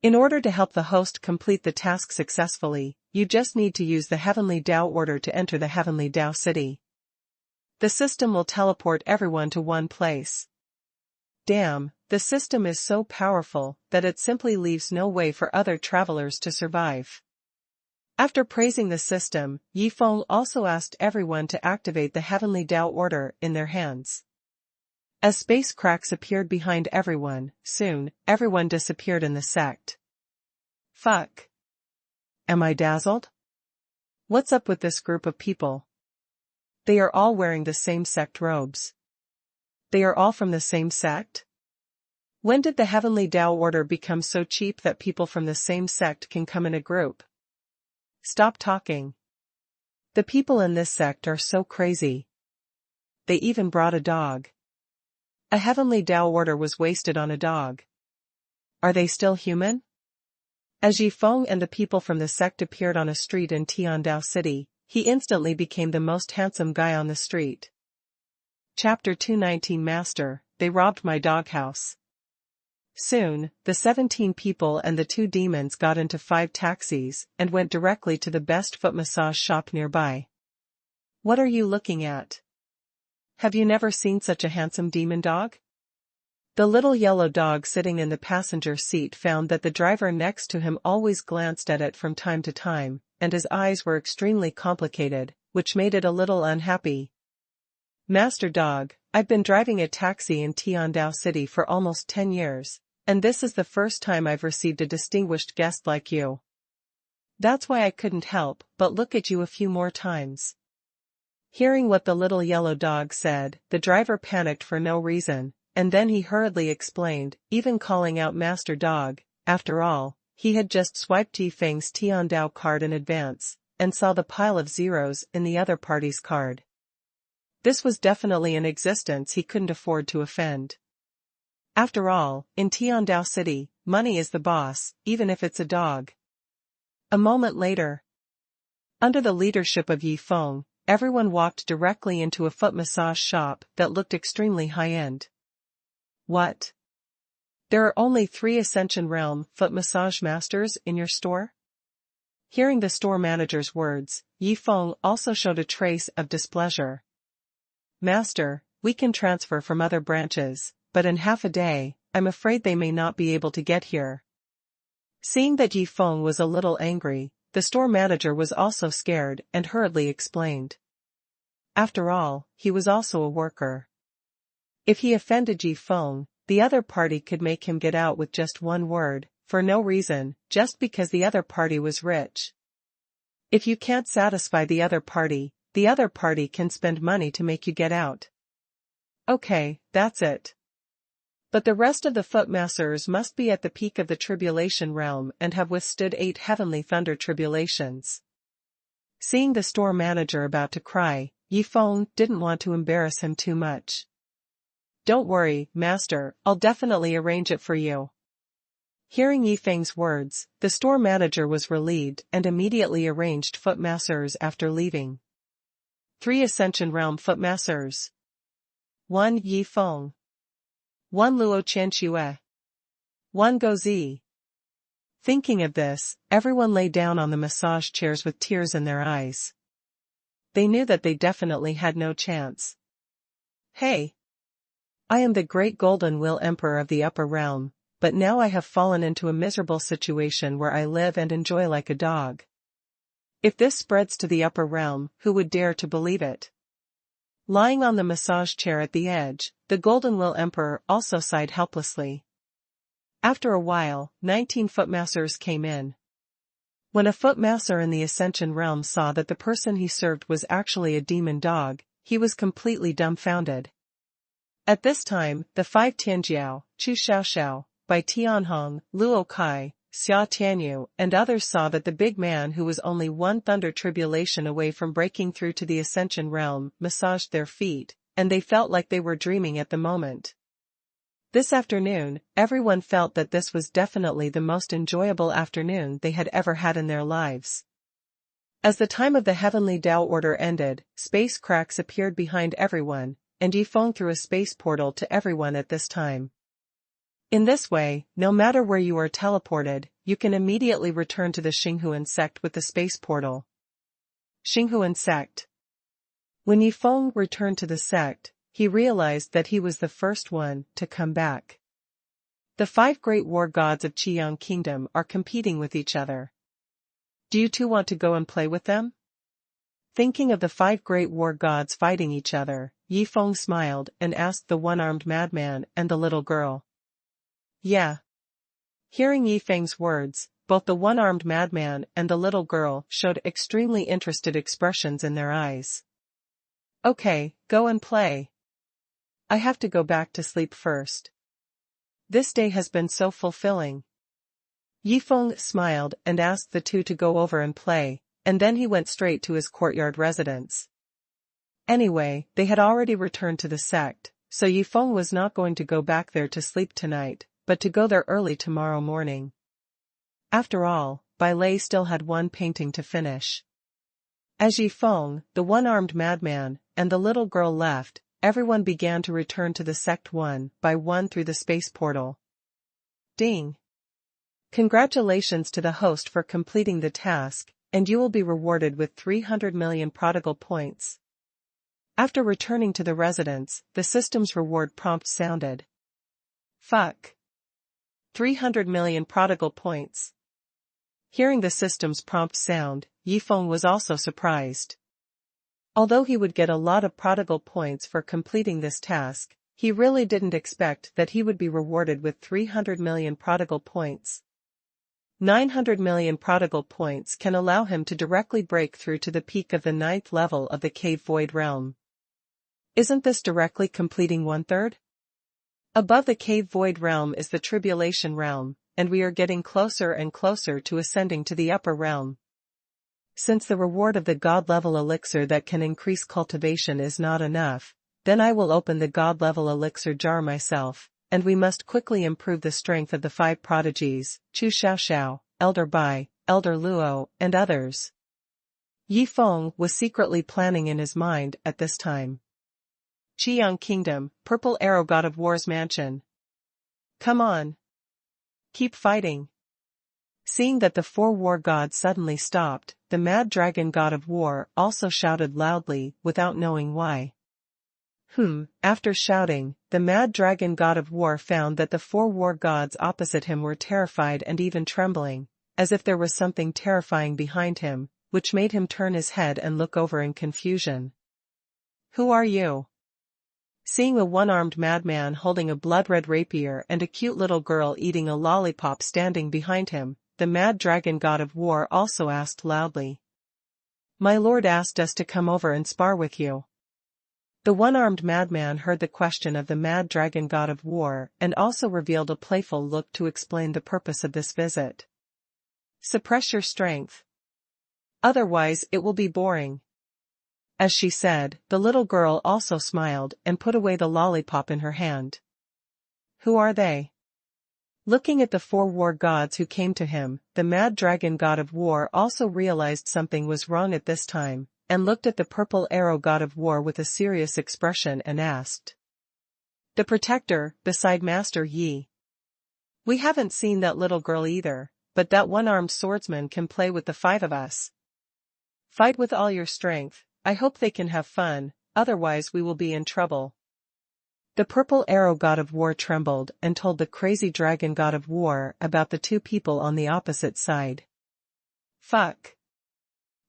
In order to help the host complete the task successfully, you just need to use the Heavenly Dao order to enter the Heavenly Dao City. The system will teleport everyone to one place. Damn, the system is so powerful that it simply leaves no way for other travelers to survive. After praising the system, Yi Feng also asked everyone to activate the Heavenly Dao order in their hands. As space cracks appeared behind everyone, soon, everyone disappeared in the sect. Fuck. Am I dazzled? What's up with this group of people? They are all wearing the same sect robes. They are all from the same sect? When did the Heavenly Dao order become so cheap that people from the same sect can come in a group? Stop talking. The people in this sect are so crazy. They even brought a dog. A Heavenly Dao order was wasted on a dog. Are they still human? As Yi Feng and the people from the sect appeared on a street in Tiandao City, he instantly became the most handsome guy on the street. Chapter 219 Master, they robbed my doghouse. Soon, the 17 people and the 2 demons got into 5 taxis and went directly to the best foot massage shop nearby. What are you looking at? Have you never seen such a handsome demon dog? The little yellow dog sitting in the passenger seat found that the driver next to him always glanced at it from time to time, and his eyes were extremely complicated, which made it a little unhappy. Master Dog, I've been driving a taxi in Tiandao City for almost 10 years, and this is the first time I've received a distinguished guest like you. That's why I couldn't help but look at you a few more times. Hearing what the little yellow dog said, the driver panicked for no reason, and then he hurriedly explained, even calling out Master Dog. After all, he had just swiped Yi Feng's Tiandao card in advance, and saw the pile of zeros in the other party's card. This was definitely an existence he couldn't afford to offend. After all, in Tiandao City, money is the boss, even if it's a dog. A moment later, under the leadership of Yi Feng, everyone walked directly into a foot massage shop that looked extremely high-end. What? There are only 3 Ascension Realm foot massage masters in your store? Hearing the store manager's words, Yi Feng also showed a trace of displeasure. Master, we can transfer from other branches, but in half a day, I'm afraid they may not be able to get here. Seeing that Yi Feng was a little angry, the store manager was also scared and hurriedly explained. After all, he was also a worker. If he offended Yi Feng, the other party could make him get out with just one word, for no reason, just because the other party was rich. If you can't satisfy the other party can spend money to make you get out. Okay, that's it. But the rest of the footmasters must be at the peak of the tribulation realm and have withstood 8 heavenly thunder tribulations. Seeing the store manager about to cry, Yi Feng didn't want to embarrass him too much. Don't worry, master, I'll definitely arrange it for you. Hearing Yi Feng's words, the store manager was relieved and immediately arranged footmasters after leaving. 3 Ascension Realm footmasters. 1 Yi Feng. 1 Luo Qianxue. 1 Gozi. Thinking of this, everyone lay down on the massage chairs with tears in their eyes. They knew that they definitely had no chance. Hey! I am the great Golden Will Emperor of the Upper Realm, but now I have fallen into a miserable situation where I live and enjoy like a dog. If this spreads to the Upper Realm, who would dare to believe it? Lying on the massage chair at the edge, the Golden Will Emperor also sighed helplessly. After a while, 19 footmasters came in. When a footmaster in the Ascension Realm saw that the person he served was actually a demon dog, he was completely dumbfounded. At this time, the 5 Tianjiao, Chu Xiaoxiao, Bai Tianheng, Luo Kai, Xia Tianyu, and others saw that the big man who was only 1 thunder tribulation away from breaking through to the Ascension Realm massaged their feet, and they felt like they were dreaming at the moment. This afternoon, everyone felt that this was definitely the most enjoyable afternoon they had ever had in their lives. As the time of the Heavenly Tao Order ended, space cracks appeared behind everyone, and Yi Feng threw a space portal to everyone at this time. In this way, no matter where you are teleported, you can immediately return to the Xinghuan sect with the space portal. Xinghuan sect. When Yi Feng returned to the sect, he realized that he was the first one to come back. The 5 great war gods of Qiyang Kingdom are competing with each other. Do you two want to go and play with them? Thinking of the 5 great war gods fighting each other, Yi Feng smiled and asked the one-armed madman and the little girl. Yeah. Hearing Yi Feng's words, both the one-armed madman and the little girl showed extremely interested expressions in their eyes. Okay, go and play. I have to go back to sleep first. This day has been so fulfilling. Yi Feng smiled and asked the two to go over and play, and then he went straight to his courtyard residence. Anyway, they had already returned to the sect, so Yi Feng was not going to go back there to sleep tonight, but to go there early tomorrow morning. After all, Bai Lei still had 1 painting to finish. As Yi Feng, the one-armed madman, and the little girl left, everyone began to return to the sect one by one through the space portal. Ding! Congratulations to the host for completing the task, and you will be rewarded with 300 million prodigal points. After returning to the residence, the system's reward prompt sounded. Fuck. 300 million prodigal points. Hearing the system's prompt sound, Yi Feng was also surprised. Although he would get a lot of prodigal points for completing this task, he really didn't expect that he would be rewarded with 300 million prodigal points. 900 million prodigal points can allow him to directly break through to the peak of the 9th level of the Cave Void Realm. Isn't this directly completing 1/3? Above the Cave Void Realm is the Tribulation Realm, and we are getting closer and closer to ascending to the Upper Realm. Since the reward of the God-level elixir that can increase cultivation is not enough, then I will open the God-level elixir jar myself, and we must quickly improve the strength of the 5 prodigies, Chu Xiaoxiao, Elder Bai, Elder Luo, and others. Yi Feng was secretly planning in his mind at this time. Qiyang Kingdom, Purple Arrow God of War's mansion. Come on. Keep fighting. Seeing that the 4 war gods suddenly stopped, the Mad Dragon God of War also shouted loudly without knowing why. After shouting, the Mad Dragon God of War found that the 4 war gods opposite him were terrified and even trembling, as if there was something terrifying behind him, which made him turn his head and look over in confusion. Who are you? Seeing a one-armed madman holding a blood-red rapier and a cute little girl eating a lollipop standing behind him, the Mad Dragon God of War also asked loudly. My lord asked us to come over and spar with you. The one-armed madman heard the question of the mad dragon god of war and also revealed a playful look to explain the purpose of this visit. Suppress your strength. Otherwise it will be boring. As she said, the little girl also smiled and put away the lollipop in her hand. Who are they? Looking at the 4 war gods who came to him, the mad dragon god of war also realized something was wrong at this time, and looked at the purple arrow god of war with a serious expression and asked. The protector, beside Master Yi. We haven't seen that little girl either, but that one-armed swordsman can play with the 5 of us. Fight with all your strength, I hope they can have fun, otherwise we will be in trouble. The purple arrow god of war trembled and told the crazy dragon god of war about the 2 people on the opposite side. Fuck.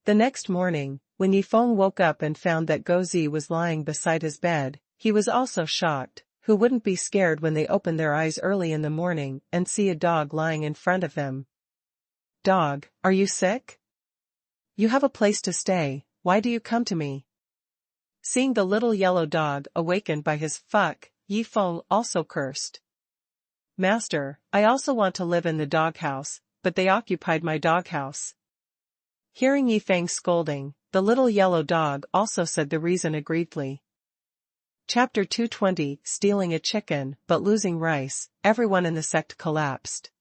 The next morning, when Yifeng woke up and found that Gozi was lying beside his bed, he was also shocked. Who wouldn't be scared when they open their eyes early in the morning and see a dog lying in front of them? Dog, are you sick? You have a place to stay, why do you come to me? Seeing the little yellow dog awakened by his fuck, Yifeng also cursed. Master, I also want to live in the doghouse, but they occupied my doghouse. Hearing Yifeng's scolding, the little yellow dog also said the reason aggrievedly. Chapter 220, Stealing a chicken, but losing rice, everyone in the sect collapsed.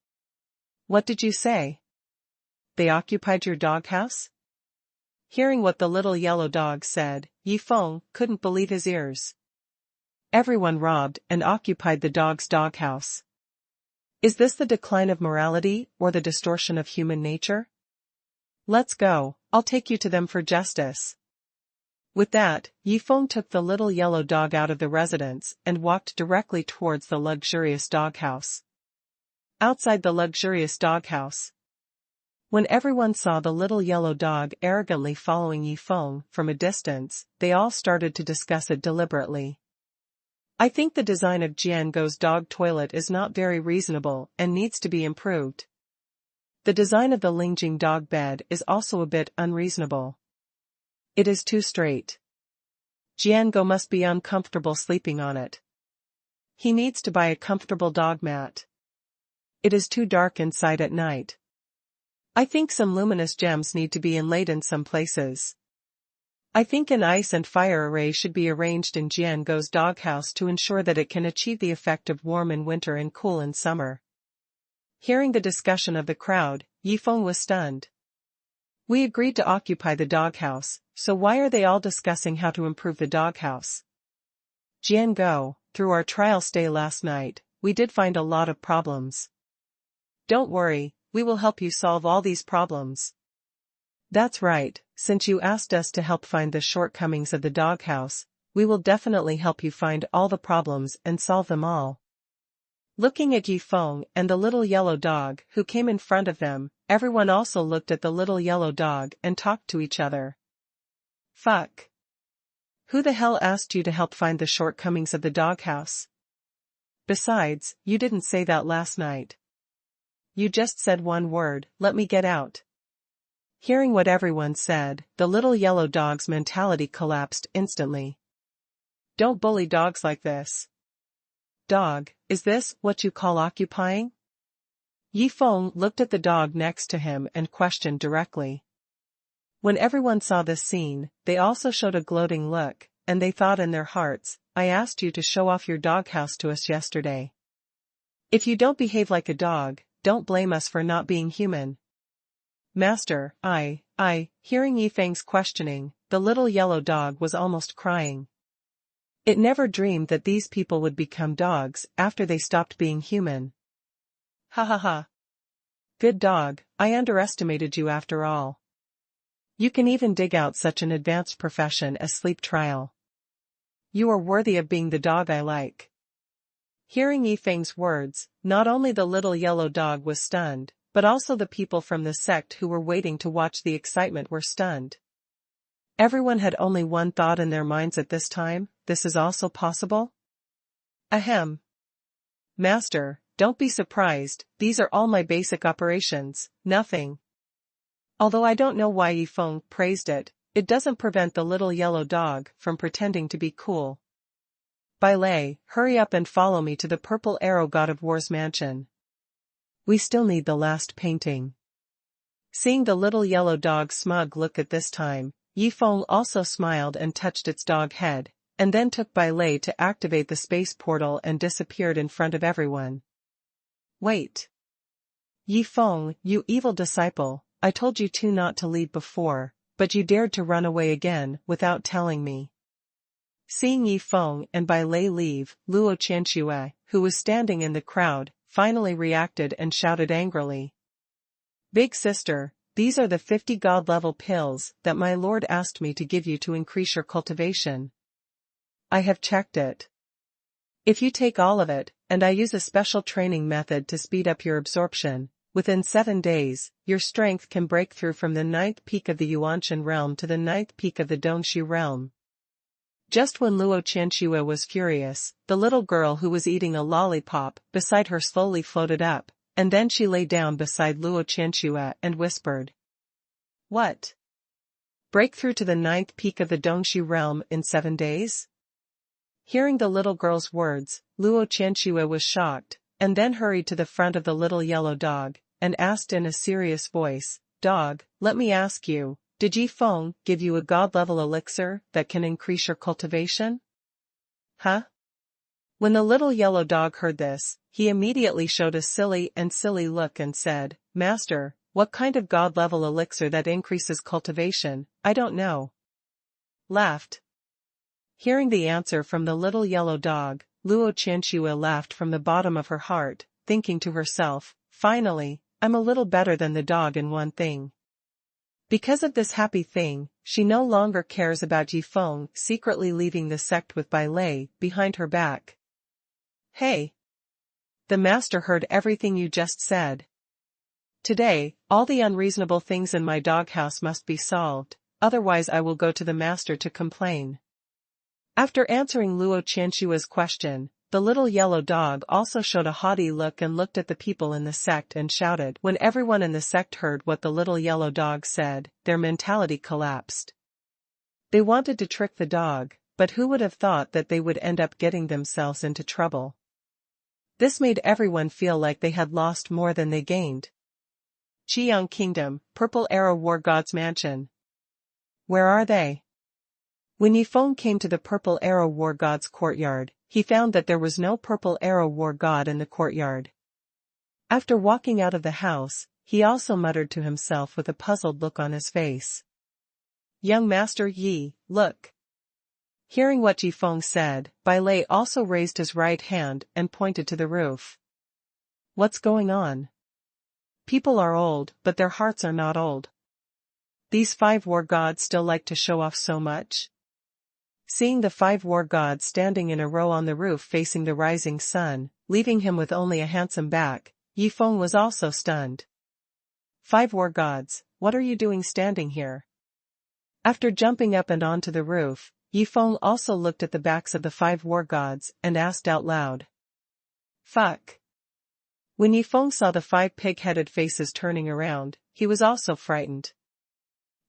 What did you say? They occupied your doghouse? Hearing what the little yellow dog said, Yifeng couldn't believe his ears. Everyone robbed and occupied the dog's doghouse. Is this the decline of morality or the distortion of human nature? Let's go, I'll take you to them for justice. With that, Yifeng took the little yellow dog out of the residence and walked directly towards the luxurious doghouse. Outside the luxurious doghouse. When everyone saw the little yellow dog arrogantly following Yifeng from a distance, they all started to discuss it deliberately. I think the design of Jiango's dog toilet is not very reasonable and needs to be improved. The design of the Lingjing dog bed is also a bit unreasonable. It is too straight. Jiango must be uncomfortable sleeping on it. He needs to buy a comfortable dog mat. It is too dark inside at night. I think some luminous gems need to be inlaid in some places. I think an ice and fire array should be arranged in Jiango's doghouse to ensure that it can achieve the effect of warm in winter and cool in summer. Hearing the discussion of the crowd, Yifeng was stunned. We agreed to occupy the doghouse, so why are they all discussing how to improve the doghouse? Jiango, through our trial stay last night, we did find a lot of problems. Don't worry. We will help you solve all these problems. That's right, since you asked us to help find the shortcomings of the doghouse, we will definitely help you find all the problems and solve them all. Looking at Yifeng and the little yellow dog who came in front of them, everyone also looked at the little yellow dog and talked to each other. Fuck. Who the hell asked you to help find the shortcomings of the doghouse? Besides, you didn't say that last night. You just said one word, let me get out. Hearing what everyone said, the little yellow dog's mentality collapsed instantly. Don't bully dogs like this. Dog, is this what you call occupying? Yifeng looked at the dog next to him and questioned directly. When everyone saw this scene, they also showed a gloating look, and they thought in their hearts, I asked you to show off your doghouse to us yesterday. If you don't behave like a dog, don't blame us for not being human. Master, hearing Yifeng's questioning, the little yellow dog was almost crying. It never dreamed that these people would become dogs after they stopped being human. Ha ha ha. Good dog, I underestimated you after all. You can even dig out such an advanced profession as sleep trial. You are worthy of being the dog I like. Hearing Yifeng's words, not only the little yellow dog was stunned, but also the people from the sect who were waiting to watch the excitement were stunned. Everyone had only one thought in their minds at this time, this is also possible? Ahem. Master, don't be surprised, these are all my basic operations, nothing. Although I don't know why Yifeng praised it, it doesn't prevent the little yellow dog from pretending to be cool. Bailey, hurry up and follow me to the Purple Arrow God of War's mansion. We still need the last painting. Seeing the little yellow dog's smug look at this time, Yifeng also smiled and touched its dog head, and then took Bailey to activate the space portal and disappeared in front of everyone. Wait. Yifeng, you evil disciple, I told you not to leave before, but you dared to run away again without telling me. Seeing Yifeng and Bailey leave, Luo Qianxue, who was standing in the crowd, finally reacted and shouted angrily. Big sister, these are the 50 god-level pills that my lord asked me to give you to increase your cultivation. I have checked it. If you take all of it, and I use a special training method to speed up your absorption, within 7 days, your strength can break through from the 9th peak of the Yuanshan realm to the 9th peak of the Dongxi realm. Just when Luo Qianxue was furious, the little girl who was eating a lollipop beside her slowly floated up, and then she lay down beside Luo Qianxue and whispered. What? Break through to the 9th peak of the Dongxi realm in 7 days? Hearing the little girl's words, Luo Qianxue was shocked, and then hurried to the front of the little yellow dog, and asked in a serious voice, Dog, let me ask you, did Yifeng give you a god-level elixir that can increase your cultivation? Huh? When the little yellow dog heard this, he immediately showed a silly look and said, Master, what kind of god-level elixir that increases cultivation, I don't know. Laughed. Hearing the answer from the little yellow dog, Luo Qianxue laughed from the bottom of her heart, thinking to herself, finally, I'm a little better than the dog in one thing. Because of this happy thing, she no longer cares about Yifeng secretly leaving the sect with Bailey behind her back. Hey! The master heard everything you just said. Today, all the unreasonable things in my doghouse must be solved, otherwise I will go to the master to complain. After answering Luo Qianxue's question, the little yellow dog also showed a haughty look and looked at the people in the sect and shouted. When everyone in the sect heard what the little yellow dog said, their mentality collapsed. They wanted to trick the dog, but who would have thought that they would end up getting themselves into trouble? This made everyone feel like they had lost more than they gained. Qiyang Kingdom, Purple Arrow War God's Mansion. Where are they? When Yifeng came to the Purple Arrow War God's courtyard, he found that there was no Purple Arrow War God in the courtyard. After walking out of the house, he also muttered to himself with a puzzled look on his face. Young Master Yi, look. Hearing what Yifeng said, Bailey also raised his right hand and pointed to the roof. What's going on? People are old, but their hearts are not old. These 5 war gods still like to show off so much? Seeing the 5 war gods standing in a row on the roof facing the rising sun, leaving him with only a handsome back, Yifeng was also stunned. 5 war gods, what are you doing standing here? After jumping up and onto the roof, Yifeng also looked at the backs of the 5 war gods and asked out loud. Fuck. When Yifeng saw the 5 pig-headed faces turning around, he was also frightened.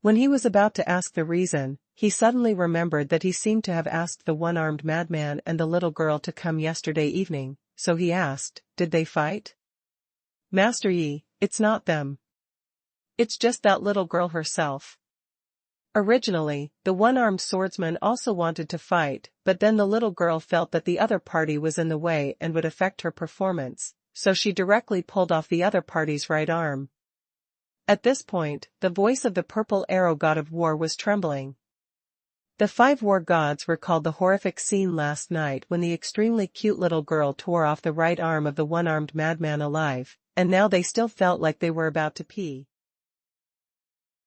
When he was about to ask the reason, he suddenly remembered that he seemed to have asked the one-armed madman and the little girl to come yesterday evening, so he asked, did they fight? Master Yi, it's not them. It's just that little girl herself. Originally, the one-armed swordsman also wanted to fight, but then the little girl felt that the other party was in the way and would affect her performance, so she directly pulled off the other party's right arm. At this point, the voice of the Purple Arrow God of War was trembling. The 5 war gods recalled the horrific scene last night when the extremely cute little girl tore off the right arm of the one-armed madman alive, and now they still felt like they were about to pee.